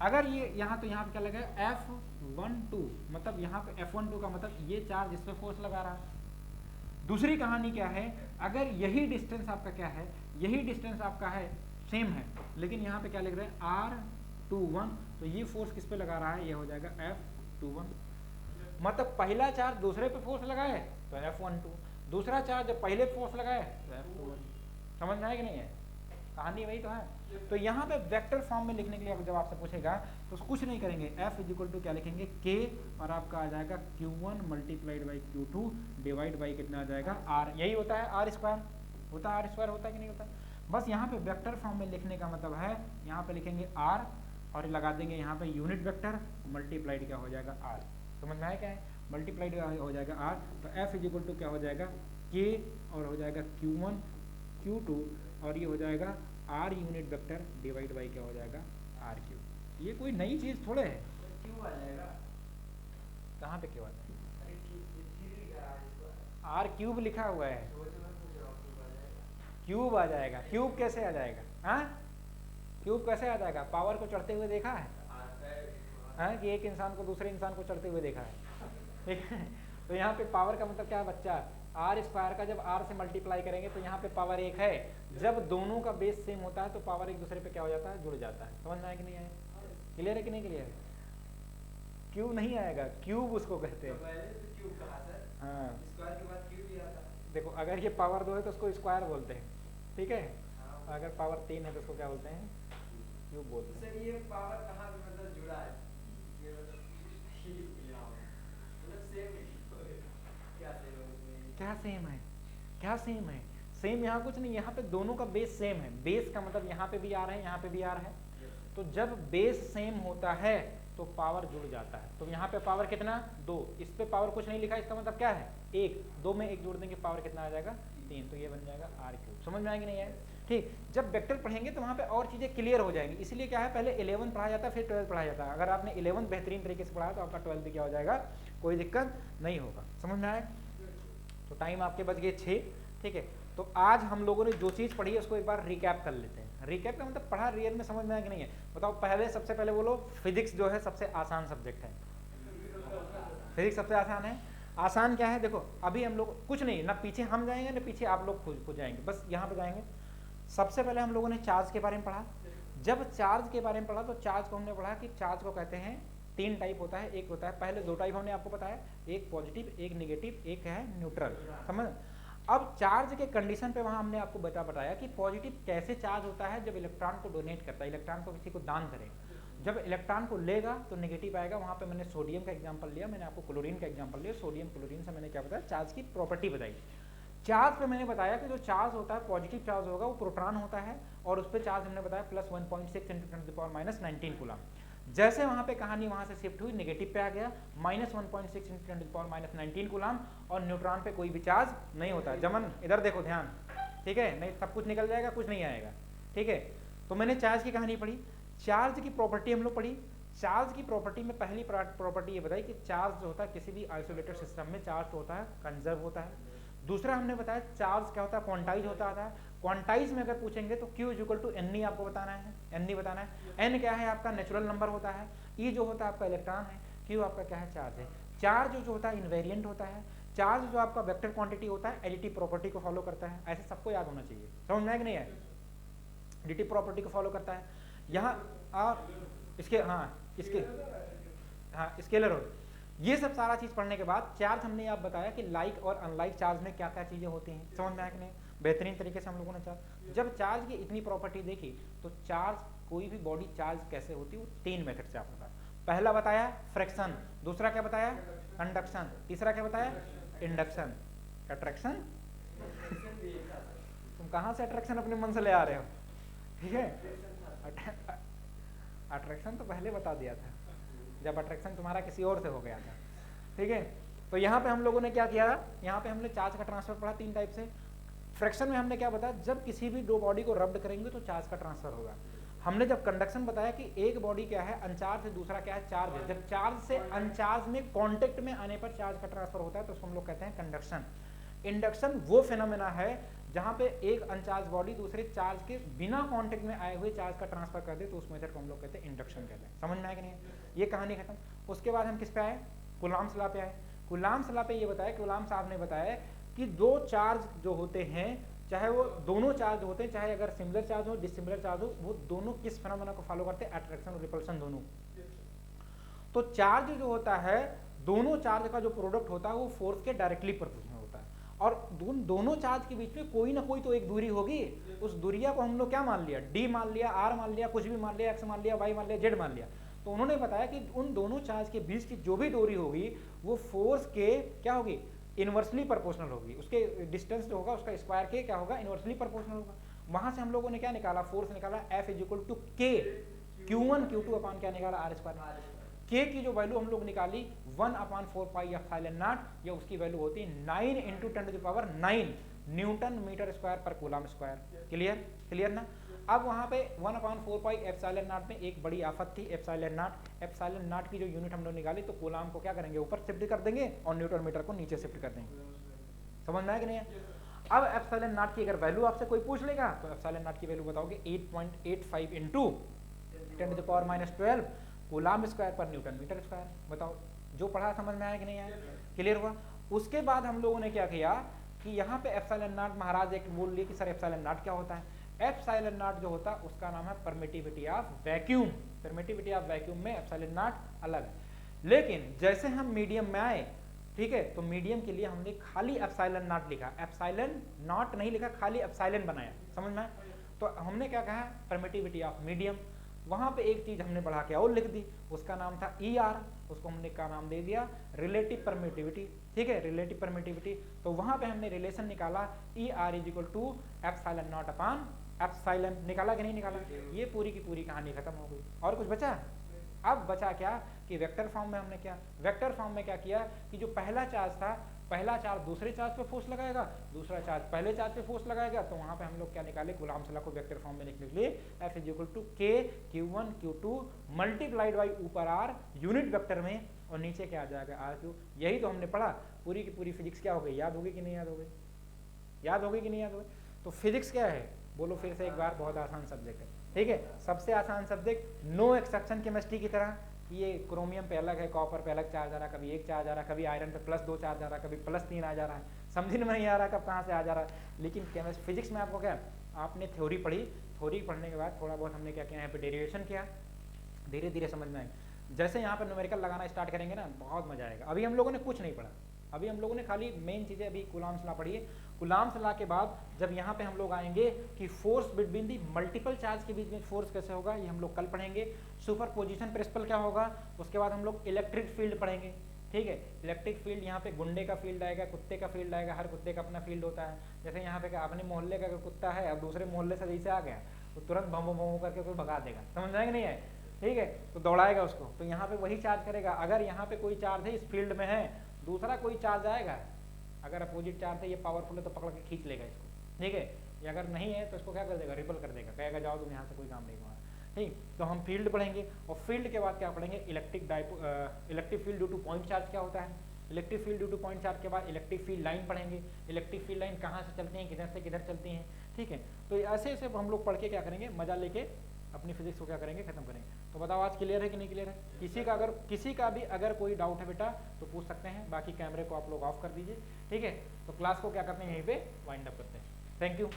अगर ये यहाँ तो यहाँ पे क्या लगेगा F12, मतलब यहाँ पे F12 का मतलब ये चार्ज इस पे फोर्स लगा रहा है। दूसरी कहानी क्या है, अगर यही डिस्टेंस आपका क्या है, यही डिस्टेंस आपका है सेम है, लेकिन यहाँ पे क्या लिख रहे हैं R21, तो ये फोर्स किस पे लगा रहा है, ये हो जाएगा F21, मतलब पहला चार्ज दूसरे पे फोर्स लगाए तो F12, दूसरा चार्ज जब पहले फोर्स लगाए तो F21। समझ में आया कि नहीं है? कहानी वही तो है। तो यहाँ पे वेक्टर फॉर्म में लिखने के लिए जब आपसे पूछेगा तो कुछ नहीं करेंगे, F इज इक्वल टू क्या लिखेंगे K और आपका आ जाएगा Q1 multiplied by Q2 divide by कितना आ जाएगा R, यही होता है आर स्क्वायर, होता है आर स्क्वायर, होता है कि नहीं होता? बस यहाँ पे वेक्टर फॉर्म में लिखने का मतलब है, यहाँ पे लिखेंगे R और लगा देंगे यहाँ पे यूनिट वेक्टर मल्टीप्लाइड क्या हो जाएगा R। समझ में आया क्या है, मल्टीप्लाइड हो जाएगा R, तो F इज इक्वल टू क्या हो जाएगा K और हो जाएगा Q1 Q2 और ये हो जाएगा R unit vector divide by क्या हो जाएगा R3। ये कोई नई चीज थोड़े है, क्यों आ जाएगा, कहाँ पे क्यों आता है, R R³ लिखा हुआ है, क्यूब आ जाएगा, क्यूब कैसे आ जाएगा, हाँ क्यूब कैसे आ जाएगा, पावर को चढ़ते हुए देखा है हाँ, कि एक इंसान को दूसरे इंसान को चढ़ते हुए देखा है, ठीक है। तो यहाँ पे पावर का मतलब क्या है बच्चा, आर स्क्वायर का जब R से मल्टीप्लाई करेंगे तो यहाँ पे पावर 1 है, जब दोनों का बेस सेम होता है तो पावर एक दूसरे पे क्या हो जाता है, जुड़ जाता है। समझ में आया कि नहीं आया, क्लियर है कि नहीं क्लियर है? क्यूब नहीं आएगा, क्यूब उसको कहते हैं, हाँ देखो अगर ये पावर 2 है तो उसको स्क्वायर बोलते हैं, ठीक है, अगर पावर 3 है तो उसको क्या बोलते हैं, क्यूब बोलते हैं। ये पावर कहाँ पे मतलब जुड़ा है, ये मतलब सेम है, क्या सेम है, क्या सेम है, सेम यहाँ कुछ नहीं, यहाँ पे दोनों का बेस सेम है, बेस का मतलब यहाँ पे भी आ रहा है यहाँ पे भी आ रहा है, तो जब बेस सेम होता है तो पावर जुड़ जाता है। तो यहाँ पे पावर कितना 2, इस पे पावर कुछ नहीं लिखा, इसका मतलब क्या है 1, 2 में 1 जोड़ देंगे पावर कितना आ जाएगा 3, तो ये बन जाएगा R3। समझ में आएगी नहीं है? ठीक, जब वेक्टर पढ़ेंगे तो वहाँ पे और चीज़ें क्लियर हो जाएंगी, इसलिए क्या है पहले 11 पढ़ा जाता है फिर 12 पढ़ा जाता है। अगर आपने 11 बेहतरीन तरीके से पढ़ा तो आपका 12 भी क्या हो जाएगा, कोई दिक्कत नहीं होगा। समझ में आए? तो टाइम आपके बच गए 6, ठीक है। तो आज हम लोगों ने जो चीज़ पढ़ी है उसको एक बार रिकैप कर लेते हैं। रिकैप का मतलब पढ़ा रियल में समझ में आया कि नहीं है, बताओ। पहले सबसे पहले बोलो, फिजिक्स जो है सबसे आसान सब्जेक्ट है, फिजिक्स सबसे आसान है। आसान क्या है देखो, अभी हम लोग कुछ नहीं, ना पीछे हम जाएंगे ना पीछे आप लोग खुद जाएंगे, बस यहाँ पे जाएंगे। सबसे पहले हम लोगों ने चार्ज के बारे में पढ़ा। जब चार्ज के बारे में पढ़ा तो चार्ज को हमने पढ़ा कि चार्ज को कहते हैं 3 टाइप होता है। एक होता है, पहले 2 टाइप हमने आपको बताया, एक पॉजिटिव एक निगेटिव, एक है न्यूट्रल। समझ? अब चार्ज के कंडीशन पे वहां हमने आपको बताया कि पॉजिटिव कैसे चार्ज होता है जब इलेक्ट्रॉन को डोनेट करता है, इलेक्ट्रॉन को किसी को दान करे। जब इलेक्ट्रॉन को लेगा तो नेगेटिव आएगा। वहां पे मैंने सोडियम का एग्जांपल लिया, मैंने आपको क्लोरीन का एग्जांपल लिया। सोडियम क्लोरीन से मैंने क्या बताया, चार्ज की प्रॉपर्टी बताई। चार्ज पे मैंने बताया कि जो चार्ज होता है पॉजिटिव चार्ज होगा वो प्रोटॉन होता है, और उस पर चार्ज हमने बताया प्लस 1.6 × 10⁻⁻19 कूलम। जैसे वहां पे कहानी वहां से शिफ्ट हुई, नेगेटिव पे आ गया, -1.6 × 10⁻⁻19 कूलम, और न्यूट्रॉन पे कोई भी चार्ज नहीं होता। जमन इधर देखो ध्यान, ठीक है, नहीं सब कुछ निकल जाएगा, कुछ नहीं आएगा, ठीक है। तो मैंने चार्ज की कहानी पढ़ी, चार्ज की प्रॉपर्टी हम लोग पढ़ी। चार्ज की प्रॉपर्टी में पहली प्रॉपर्टी ये बताई कि चार्ज जो होता है किसी भी आइसोलेटेड सिस्टम में चार्ज होता है कंजर्व होता है। दूसरा हमने बताया चार्ज क्या होता है, क्वांटाइज होता है। क्वांटाइज में अगर पूछेंगे तो Q = N आपको बताना है, N बताना है। N क्या है आपका नेचुरल नंबर होता है, E जो होता है आपका इलेक्ट्रॉन है, Q आपका क्या है, चार्ज है। चार्ज जो होता है इनवेरिएंट होता है। चार्ज जो आपका वेक्टर क्वांटिटी होता है एडिटिव प्रॉपर्टी को फॉलो करता है। ऐसे सबको याद होना चाहिए, समझ में है कि नहीं है, एडिटिव प्रॉपर्टी को फॉलो करता है। यहाँ आप इसके स्केलर हो। ये सब सारा चीज पढ़ने के बाद चार्ज हमने आप बताया कि लाइक और अनलाइक चार्ज में क्या क्या चीजें होती हैं, समझ में आया कि नहीं, बेहतरीन तरीके से हम लोगों ने चार्ज। जब चार्ज की इतनी प्रॉपर्टी देखी तो चार्ज, कोई भी बॉडी चार्ज कैसे होती है वो 3 मेथड से आपको बताया। पहला बताया फ्रिक्शन, दूसरा क्या बताया, कंडक्शन, तीसरा क्या बताया, इंडक्शन। अट्रैक्शन तुम कहाँ से अट्रैक्शन अपने मन से ले आ रहे हो, ठीक है। अट्रैक्शन तो पहले बता दिया था जब अट्रैक्शन तुम्हारा किसी और से हो गया था, ठीक है। तो यहाँ पे हम लोगों ने क्या किया, यहाँ पे हमने चार्ज का ट्रांसफर पढ़ा 3 टाइप से। फ्रिक्शन में हमने क्या बताया, जब किसी भी 2 बॉडी को रब्ड करेंगे तो चार्ज का ट्रांसफर होगा। हमने जब कंडक्शन बताया कि एक बॉडी क्या है अनचार्ज है, दूसरा क्या है चार्ज है। जब चार्ज से अनचार्ज में कांटेक्ट में आने पर चार्ज का ट्रांसफर होता है तो उसको हम लोग कहते हैं कंडक्शन। इंडक्शन वो फिनोमेना है जहां पे एक अनचार्ज बॉडी दूसरे चार्ज के बिना कांटेक्ट में आए हुए चार्ज का ट्रांसफर कर दे, तो उस मेथड को हम लोग कहते हैं इंडक्शन कहते हैं। समझ में आया कि नहीं, ये कहानी खत्म। उसके बाद हम किस पे आए, कूलाम्स लॉ पे आए। कूलाम्स लॉ पे ये बताया, कूलाम्स साहब ने बताया कि 2 चार्ज जो होते हैं, चाहे वो दोनों चार्ज होते हैं, चाहे अगर सिमिलर चार्ज हो डिसिमिलर चार्ज हो, वो दोनों किस फिनोमेना को फॉलो करते हैं, अट्रैक्शन और रिपल्शन दोनों। तो चार्ज जो होता है, दोनों चार्ज का जो प्रोडक्ट होता है वो फोर्स के डायरेक्टली प्रोपोर्शनल होता है, और दोनों चार्ज के बीच में कोई ना कोई तो एक दूरी होगी। उस दूरिया को हम लोग क्या मान लिया, d मान लिया, r मान लिया, कुछ भी मान लिया, x मान लिया, y मान लिया, z मान लिया। तो उन्होंने बताया कि उन दोनों चार्ज के बीच की जो भी दूरी होगी वो फोर्स के क्या होगी, इनवर्सली प्रोपोर्शनल होगी। उसके डिस्टेंस जो होगा उसका स्क्वायर के क्या होगा, इनवर्सली प्रोपोर्शनल होगा। वहां से हम लोगों ने क्या निकाला, फोर्स निकाला F = K, Q1 Q2 अपन क्या निकाला, r²। K की जो वैल्यू हम लोग निकाली 1/4πε0, या उसकी वैल्यू होती है 9 × 10⁹ न्यूटन मीटर स्क्वायर पर कूलम स्क्वायर। क्लियर ना। अब वहां पे 1/4πε0 में एक बड़ी आफत थी, एप्सिलॉन की जो यूनिट हम लोग निकाली, तो कूलम को क्या करेंगे, ऊपर शिफ्ट कर देंगे और न्यूटन मीटर को नीचे शिफ्ट कर देंगे। समझ में आया कि नहीं है। अब एप्सिलॉन की अगर वैल्यू आपसे कोई पूछ लेगा तो एप्सिलॉन की वैल्यू बताओगे 8.85 × 10⁻12 coulomb square per newton metre square. बताओ, जो पढ़ा समझ में आया कि नहीं आया, क्लियर हुआ। उसके बाद हम लोगों ने क्या किया कि यहाँ पे एप्सिलॉन महाराज एक बोल लिए कि सर एप्सिलॉन क्या होता है। एप्सिलॉन जो होता है उसका नाम है permittivity of vacuum. Permittivity of vacuum में एप्सिलॉन अलग है, लेकिन जैसे हम मीडियम में आए, ठीक है, तो मीडियम के लिए हमने खाली एप्सिलॉन लिखा, एप्सिलॉन नहीं लिखा, खाली एप्सिलॉन बनाया। समझ में। तो हमने क्या कहा, परमिटिविटी ऑफ मीडियम। वहां पे एक चीज हमने बढ़ा के और लिख दी, उसका नाम था ER, उसको हमने क्या नाम दे दिया, रिलेटिव परमिटिविटी। ठीक है, रिलेटिव परमिटिविटी। तो वहां पे हमने रिलेशन निकाला ER = ε0/ε। निकाला कि नहीं निकाला। ये पूरी की पूरी कहानी खत्म हो गई। और कुछ बचा, अब बचा क्या कि वेक्टर फॉर्म में हमने क्या, वेक्टर फॉर्म में क्या किया कि जो पहला चार्ज था, पहला चार्ज दूसरे चार्ज पे फोर्स लगाएगा, दूसरा चार्ज पहले चार्ज पे फोर्स लगाएगा। तो वहां पे हम लोग क्या निकाले, कूलम्ब लॉ को वेक्टर फॉर्म में लिखने के लिए F = K Q1 Q2 × ऊपर R यूनिट वेक्टर में, और नीचे क्या आ जाएगा R3। यही तो हमने पढ़ा। पूरी की पूरी फिजिक्स क्या हो गई, याद होगी कि नहीं याद हो गई, याद होगी कि नहीं याद होगी। तो फिजिक्स क्या है, बोलो फिर से एक बार, बहुत आसान सब्जेक्ट है। ठीक है, सबसे आसान सब्जेक्ट, नो एक्सेप्शन केमिस्ट्री की तरह। ये क्रोमियम पे अलग है, कॉपर पे अलग चार्ज आ रहा है, कभी 1 चार्ज आ रहा है, कभी आयरन पे +2 चार्ज आ रहा है, कभी +3 आ जा रहा है, समझ में नहीं आ रहा कब कहाँ से आ जा रहा है। लेकिन केमिस्ट्री फिजिक्स में आपको क्या, आपने थ्योरी पढ़ी, थ्योरी पढ़ने के बाद थोड़ा बहुत हमने क्या किया, यहाँ पे डेरिवेशन किया, धीरे धीरे समझ में आएगा। जैसे यहाँ पर न्यूमेरिकल लगाना स्टार्ट करेंगे ना, बहुत मजा आएगा। अभी हम लोगों ने कुछ नहीं पढ़ा, अभी हम लोगों ने खाली मेन चीज़ें, अभी कूलम्ब लॉ पढ़ी है, कूलाम्स लॉ के बाद जब यहाँ पे हम लोग आएंगे कि force between the multiple charge के बीच में फोर्स कैसे होगा, ये हम लोग कल पढ़ेंगे। सुपरपोजिशन प्रिंसिपल क्या होगा, उसके बाद हम लोग इलेक्ट्रिक फील्ड पढ़ेंगे, ठीक है। इलेक्ट्रिक फील्ड यहाँ पे गुंडे का फील्ड आएगा, कुत्ते का फील्ड आएगा, हर कुत्ते का अपना फील्ड होता है। जैसे यहाँ पे अपने मोहल्ले का अगर कुत्ता है और दूसरे मोहल्ले से जैसे आ गया तो तुरंत भमो भमो करके कोई भगा देगा, समझ जाएंगे नहीं है, ठीक है, तो दौड़ाएगा उसको। तो यहाँ पे वही चार्ज करेगा। अगर यहाँ पे कोई चार्ज है इस फील्ड में है, दूसरा कोई चार्ज आएगा, अगर अपोजिट चार्ज है, ये पावरफुल है तो पकड़ के खींच लेगा इसको, ठीक है। ये अगर नहीं है तो इसको क्या कर देगा, रिपल कर देगा, कहेगा जाओ तुम यहाँ से, कोई काम नहीं हुआ, ठीक। तो हम फील्ड पढ़ेंगे और फील्ड के बाद क्या पढ़ेंगे, electric field due two point charge क्या होता है। Electric field due two point charge के बाद इलेक्ट्रिक फील्ड लाइन पढ़ेंगे। इलेक्ट्रिक फील्ड लाइन कहाँ से चलती हैं, किधर से किधर चलती हैं, ठीक है। तो ऐसे ऐसे हम लोग पढ़ के क्या करेंगे, मजा लेके अपनी फिजिक्स को क्या करेंगे, खत्म करेंगे। तो बताओ आज क्लियर है कि नहीं क्लियर है? किसी का भी अगर कोई डाउट है बेटा तो पूछ सकते हैं, बाकी कैमरे को आप लोग ऑफ कर दीजिए, ठीक है। तो क्लास को क्या करते हैं, यहीं पे वाइंड अप करते हैं। Thank you.